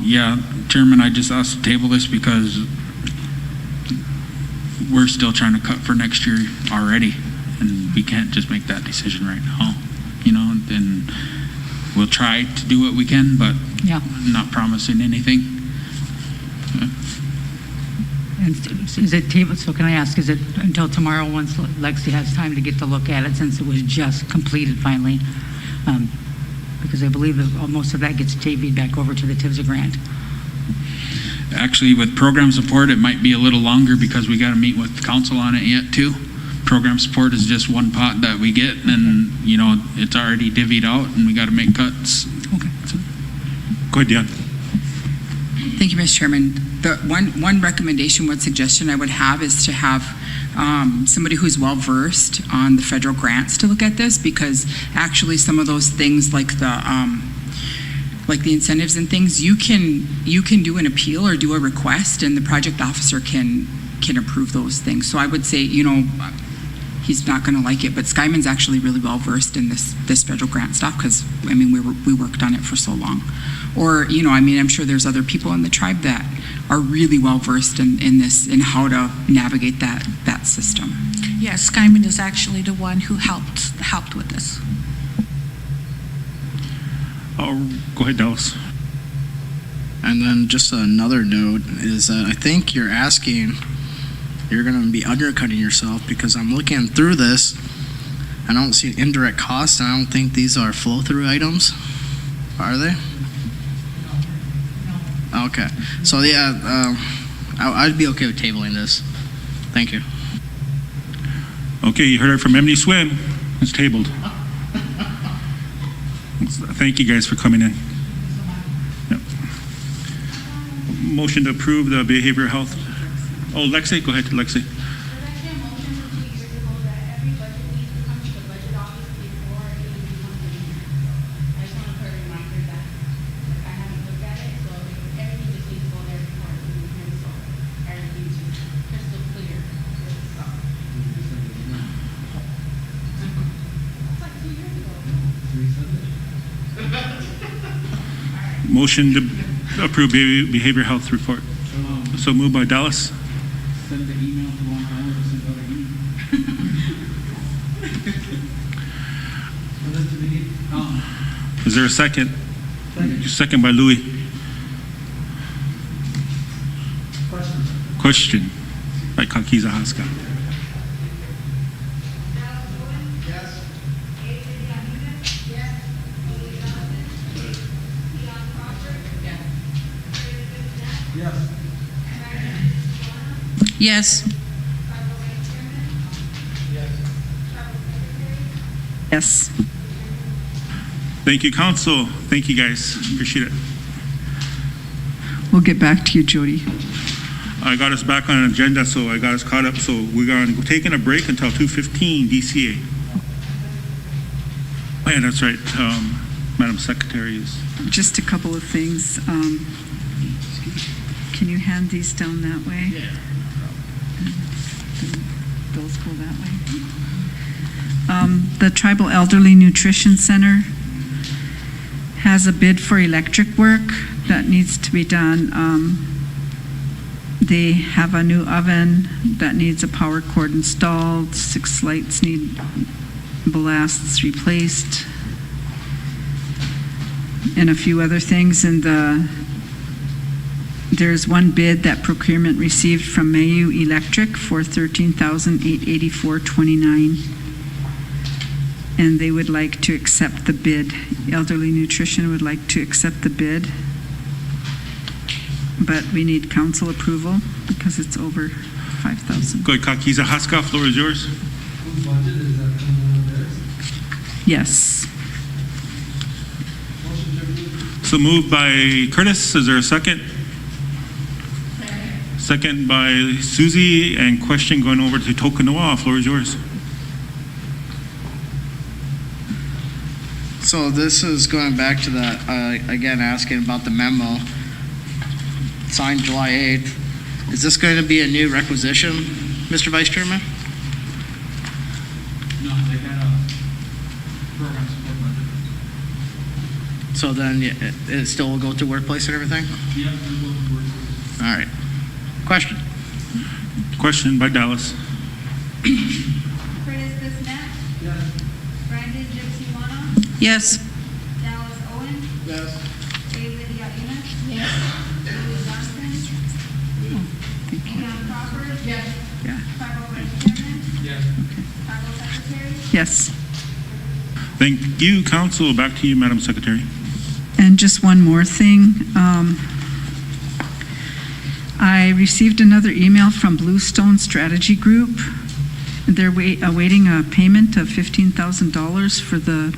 yeah, Chairman, I just asked to table this because we're still trying to cut for next year already, and we can't just make that decision right now, and we'll try to do what we can, but Yeah. not promising anything. And is it table? So can I ask, is it until tomorrow once Lexi has time to get to look at it since it was just completed finally? Because I believe that most of that gets JV'd back over to the TIBSA grant. Actually, with program support, it might be a little longer because we got to meet with council on it yet too. Program support is just one pot that we get, and it's already divvied out, and we got to make cuts. Okay. Go ahead, Dion. Thank you, Mr. Chairman. The one recommendation, one suggestion I would have is to have somebody who's well-versed on the federal grants to look at this, because actually some of those things like the incentives and things, you can do an appeal or do a request, and the project officer can approve those things. So I would say, he's not going to like it, but Skyman's actually really well-versed in this federal grant stuff because, we worked on it for so long. Or, I'm sure there's other people in the tribe that are really well-versed in this, in how to navigate that system. Yes, Skyman is actually the one who helped with this. Oh, go ahead, Dallas. And then just another note is that I think you're going to be undercutting yourself because I'm looking through this. I don't see indirect costs, and I don't think these are flow-through items. Are they? Okay. So, yeah, I'd be okay with tabling this. Thank you. Okay, you heard it from Emily Swim. It's tabled. Thank you guys for coming in. Yep. Motion to approve the behavioral health. Oh, Lexi, go ahead, Lexi. Motion to approve behavior health report. So moved by Dallas. Send the email to Long Island or send out an email. Is there a second? Second by Louis. Question by Kakiza Haska. Yes. Yes. Thank you, council. Thank you, guys. Appreciate it. We'll get back to you, Jody. I got us back on an agenda, so I got us caught up. So we're going to taking a break until 2:15 DCA. Oh, yeah, that's right. Madam Secretary is. Just a couple of things. Can you hand these down that way? Yeah. Those go that way. The Tribal Elderly Nutrition Center has a bid for electric work that needs to be done. They have a new oven that needs a power cord installed, 6 lights need ballasts replaced, and a few other things. And there's one bid that procurement received from Mayu Electric for $13,884.29. And they would like to accept the bid. Elderly Nutrition would like to accept the bid. But we need council approval because it's over 5,000. Good, Kakiza Haska, floor is yours. Whose budget is that coming out of theirs? Yes. Motion to approve. So moved by Curtis. Is there a second? Second by Susie, and question going over to Tokanoa. Floor is yours. So this is going back to that, again, asking about the memo signed July 8th. Is this going to be a new requisition, Mr. Vice Chairman? No, they had a program support budget. So then it still will go to workplace and everything? Yep, it'll go to workplace. All right. Question? Question by Dallas. Curtis Bisnet, Yes. Brandon Gypsy-Wano, Yes. Dallas Owen, Yes. David Yaina. Yes. Louis Johnson, Leon Crawford. Yes. Yeah. Tribal Vice Chairman, Yes. Tribal Secretary. Yes. Thank you, council. Back to you, Madam Secretary. And just one more thing. I received another email from Bluestone Strategy Group. They're awaiting a payment of $15,000 for the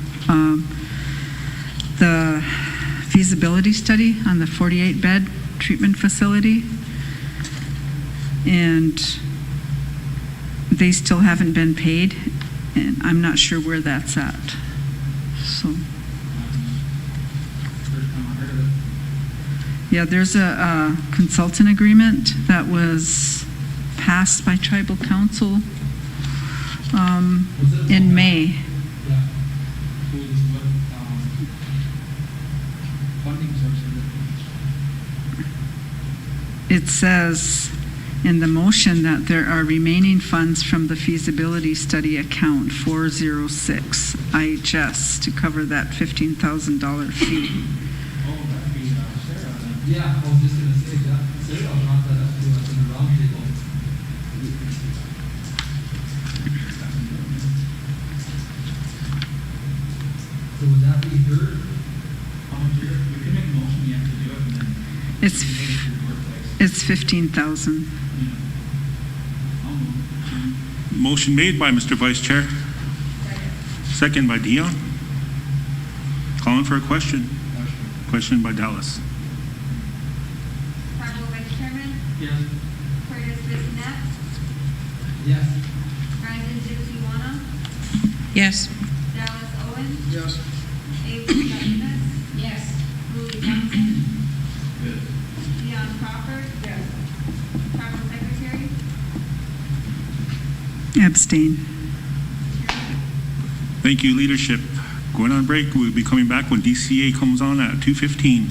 feasibility study on the 48-bed treatment facility. And they still haven't been paid, and I'm not sure where that's at. So. First time I heard of it. Yeah, there's a consultant agreement that was passed by tribal council in May. Yeah. Who's what, funding source is it? It says in the motion that there are remaining funds from the feasibility study account 406 IHS to cover that $15,000 fee. Oh, that'd be Sarah then. Yeah, I was just gonna say that. Sarah brought that up to us in the roundtable. So would that be her? How much is it? We can make a motion, you have to do it, and then. It's we can take it to the workplace. it's 15,000. Yeah. I'll move. Motion made by Mr. Vice Chair. Second by Dion. Calling for a question. Question by Dallas. Tribal Vice Chairman, Yes. Curtis Bisnet, Yes. Brandon Gypsy-Wano, Yes. Dallas Owen, Yes. David Yaina. Yes. Louis Johnson, Leon Crawford. Yes. Tribal Secretary. Abstain. Thank you, leadership. Going on break. We'll be coming back when DCA comes on at 2:15.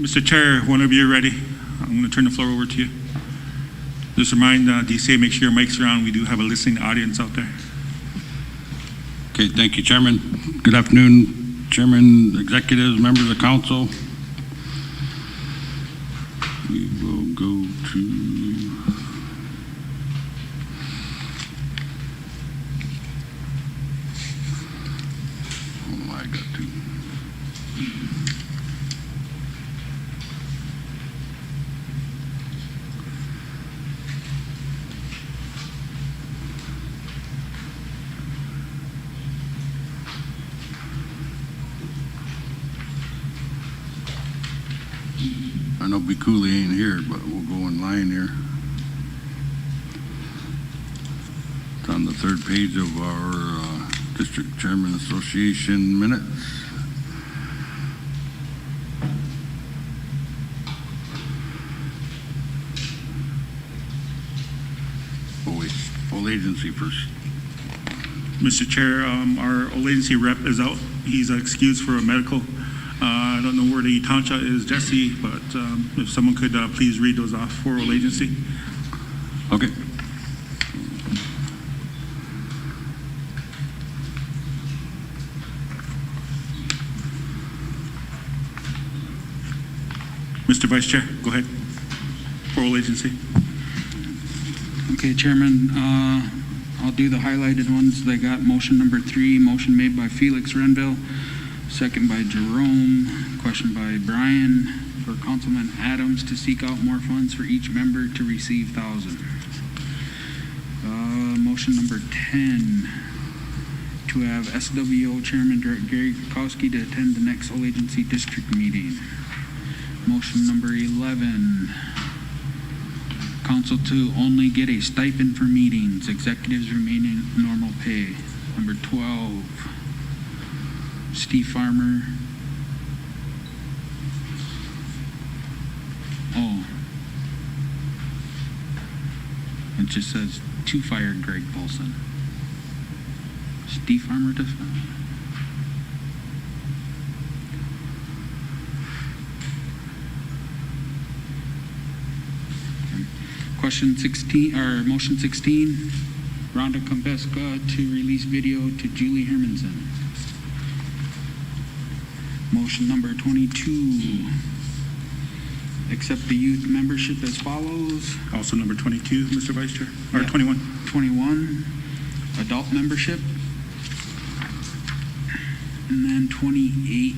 Mr. Chair, whenever you're ready, I'm going to turn the floor over to you. Just remind DCA, make sure your mics are on. We do have a listening audience out there. Okay, thank you, Chairman. Good afternoon, Chairman, executives, members of council. We will go to I got to. I know Bikuli ain't here, but we'll go in line here. It's on the third page of our District Chairman Association minutes. Oh wait, full agency first. Mr. Chair, our old agency rep is out. He's excused for a medical. I don't know where the Tancha is, Jesse, but if someone could please read those off for old agency. Okay. Mr. Vice Chair, go ahead. For old agency. Okay, Chairman, I'll do the highlighted ones. They got motion number 3, motion made by Felix Renville, second by Jerome, question by Brian for Councilman Adams to seek out more funds for each member to receive 1,000. Motion number 10, to have SWO Chairman Gary Kukowski to attend the next all agency district meeting. Motion number 11, council to only get a stipend for meetings, executives remaining normal pay. Number 12, Steve Farmer. Oh, it just says to fire Greg Paulson. Steve Farmer to Question 16, or motion 16, Rhonda Kombeska to release video to Julie Hermanson. Motion number 22, accept the youth membership as follows. Also number 22, Mr. Vice Chair, or Yeah. 21. 21, adult membership. And then 28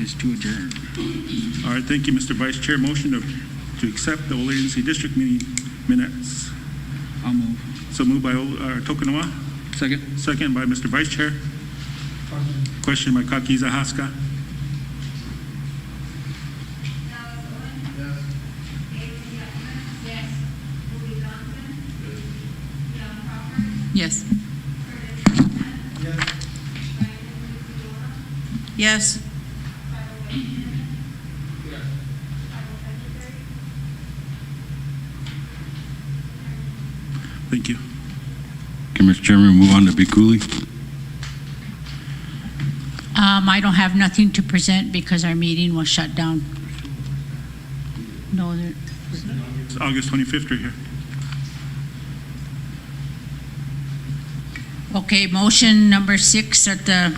is to adjourn. All right, thank you, Mr. Vice Chair. Motion to accept the old agency district meeting minutes. I'll move. So moved by Tokunawa, Second. second by Mr. Vice Chair. Question by Kakiza Haska. Yes. Yes. Thank you. Okay, Mr. Chairman, move on to Bikuli. I don't have nothing to present because our meeting was shut down. No, It's August 25th right here. okay, motion number 6 at the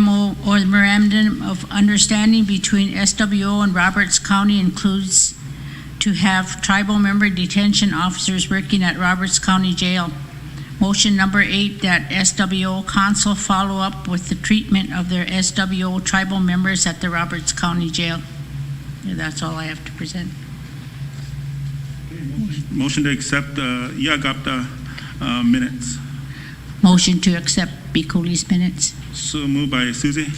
MO or the Memorandum of Understanding between SWO and Roberts County includes to have tribal member detention officers working at Roberts County Jail. Motion number 8, that SWO council follow up with the treatment of their SWO tribal members at the Roberts County Jail. Yeah, that's all I have to present. Motion to accept Iagapta minutes. Motion to accept Bikuli's minutes. So moved by Susie.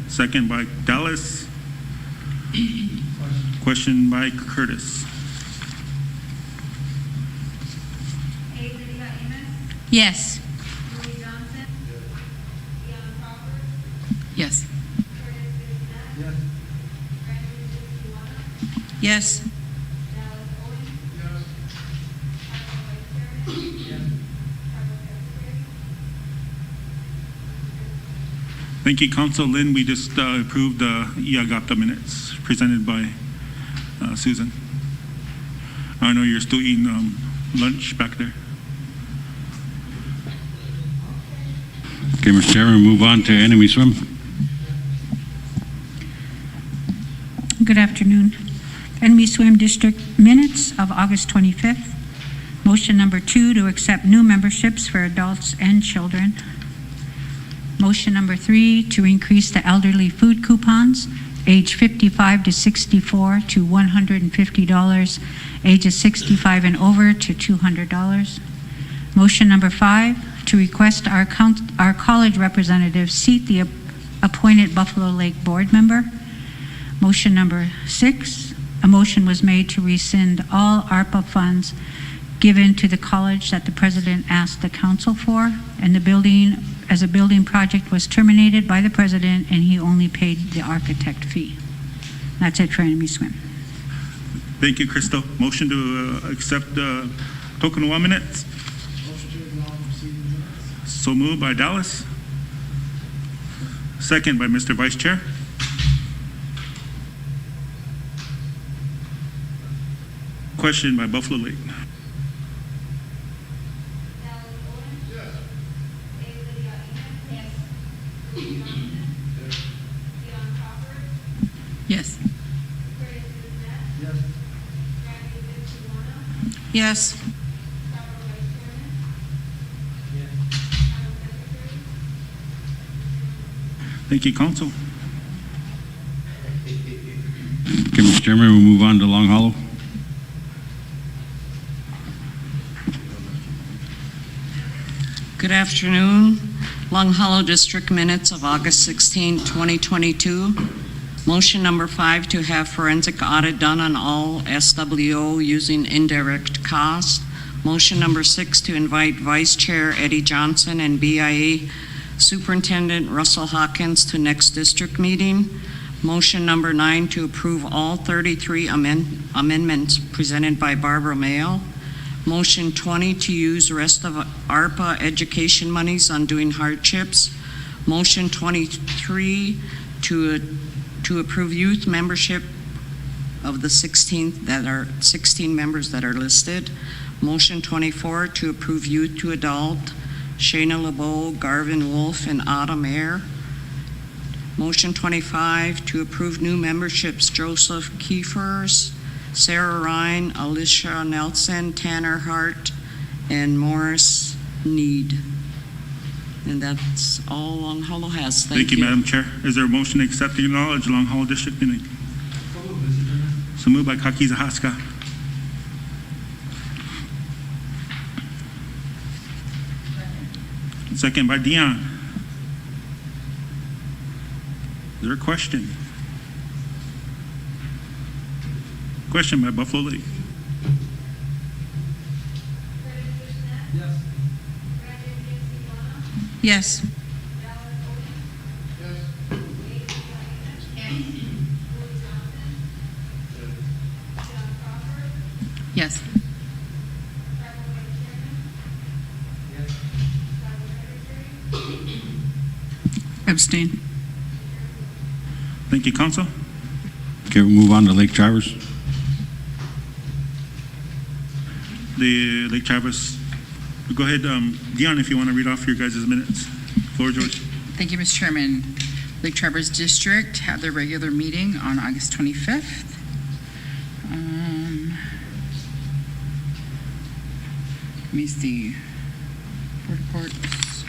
Second by Dallas. Question by Curtis. Yes. Yes. Yes. Thank Thank you, Council. Lynn, we just approved the Iagata minutes presented by Susan. I know you're still eating lunch back there. Okay, Mr. Chairman, move on to enemy swim. Good afternoon. Enemy Swim District minutes of August 25th. Motion number 2 to accept new memberships for adults and children. Motion number 3 to increase the elderly food coupons, age 55 to 64 to $150, ages 65 and over to $200. Motion number 5 to request our college representative seat the appointed Buffalo Lake board member. Motion number 6, a motion was made to rescind all ARPA funds given to the college that the president asked the council for, and the building, as a building project, was terminated by the president and he only paid the architect fee. That's it for Enemy Swim. Thank you, Crystal. Motion to accept token 1 minutes. So moved by Dallas. Second by Mr. Vice Chair. Question by Buffalo Lake. Yes. Yes. Thank you, Council. Okay, Mr. Chairman, we'll move on to Long Hollow. Good afternoon. Long Hollow District minutes of August 16, 2022. Motion number 5 to have forensic audit done on all SWO using indirect cost. Motion number 6 to invite Vice Chair Eddie Johnson and BIA Superintendent Russell Hawkins to next district meeting. Motion number 9 to approve all 33 amendments presented by Barbara Mayo. Motion 20 to use rest of ARPA education monies on doing hardships. Motion 23 to approve youth membership of the 16 members that are listed. Motion 24 to approve youth to adult, Shayna LeBeau, Garvin Wolf, and Autumn Air. Motion 25 to approve new memberships, Joseph Kiefers, Sarah Ryan, Alicia Nelson, Tanner Hart, and Morris Need. And that's all Long Hollow has. Thank you, Madam Chair. Is there a motion to accept the acknowledge Long Hollow District meeting? So moved by Kakiza Haska. Second by Dion. Is there a question? Question by Buffalo Lake. Yes. Yes. Abstain. Thank you, Council. Okay, we'll move on to Lake Traverse. The Lake Traverse. Go ahead, Dion, if you want to read off your guys' minutes. Floor is yours. Thank you, Mr. Chairman. Lake Traverse District had their regular meeting on August 25th. Let me see. Board reports.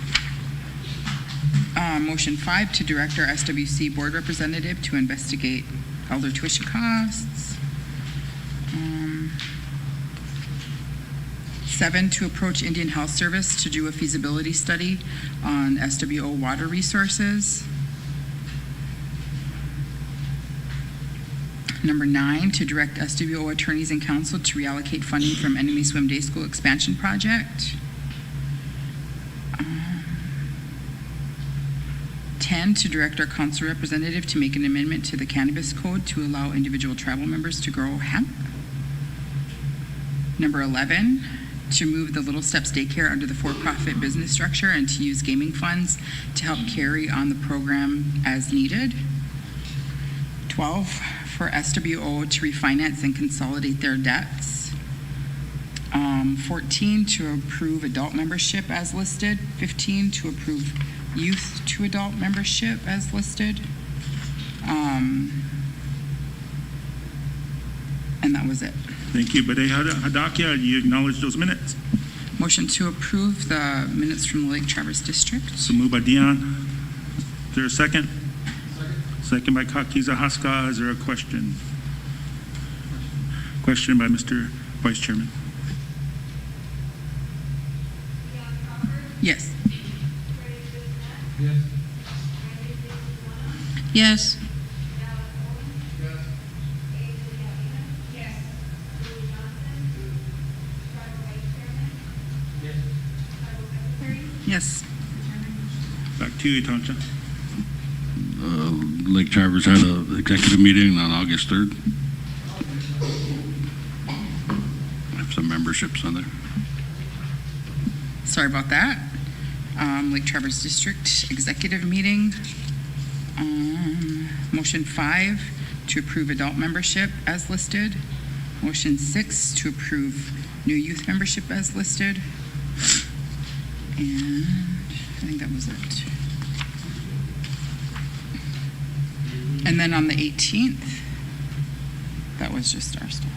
Motion 5 to direct our SWC board representative to investigate elder tuition costs. 7 to approach Indian Health Service to do a feasibility study on SWO water resources. Number 9 to direct SWO attorneys and counsel to reallocate funding from Enemy Swim Day School expansion project. 10 to direct our council representative to make an amendment to the cannabis code to allow individual tribal members to grow hemp. Number 11 to move the Little Steps Daycare under the for-profit business structure and to use gaming funds to help carry on the program as needed. 12, for SWO to refinance and consolidate their debts. 14, to approve adult membership as listed. 15, to approve youth to adult membership as listed. And that was it. Thank you. Bede Hadakia, you acknowledge those minutes. Motion to approve the minutes from the Lake Traverse District. So moved by Dion. Is there a second? Second by Kakiza Haska. Is there a question? Question by Mr. Vice Chairman. Yes. Yes. Yes. Yes. Back to you, Tancha. Lake Traverse had an executive meeting on August 3rd. I have some memberships on there. Sorry about that. Lake Traverse District Executive Meeting. Motion 5, to approve adult membership as listed. Motion 6, to approve new youth membership as listed. And I think that was it. And then on the 18th, that was just our stuff.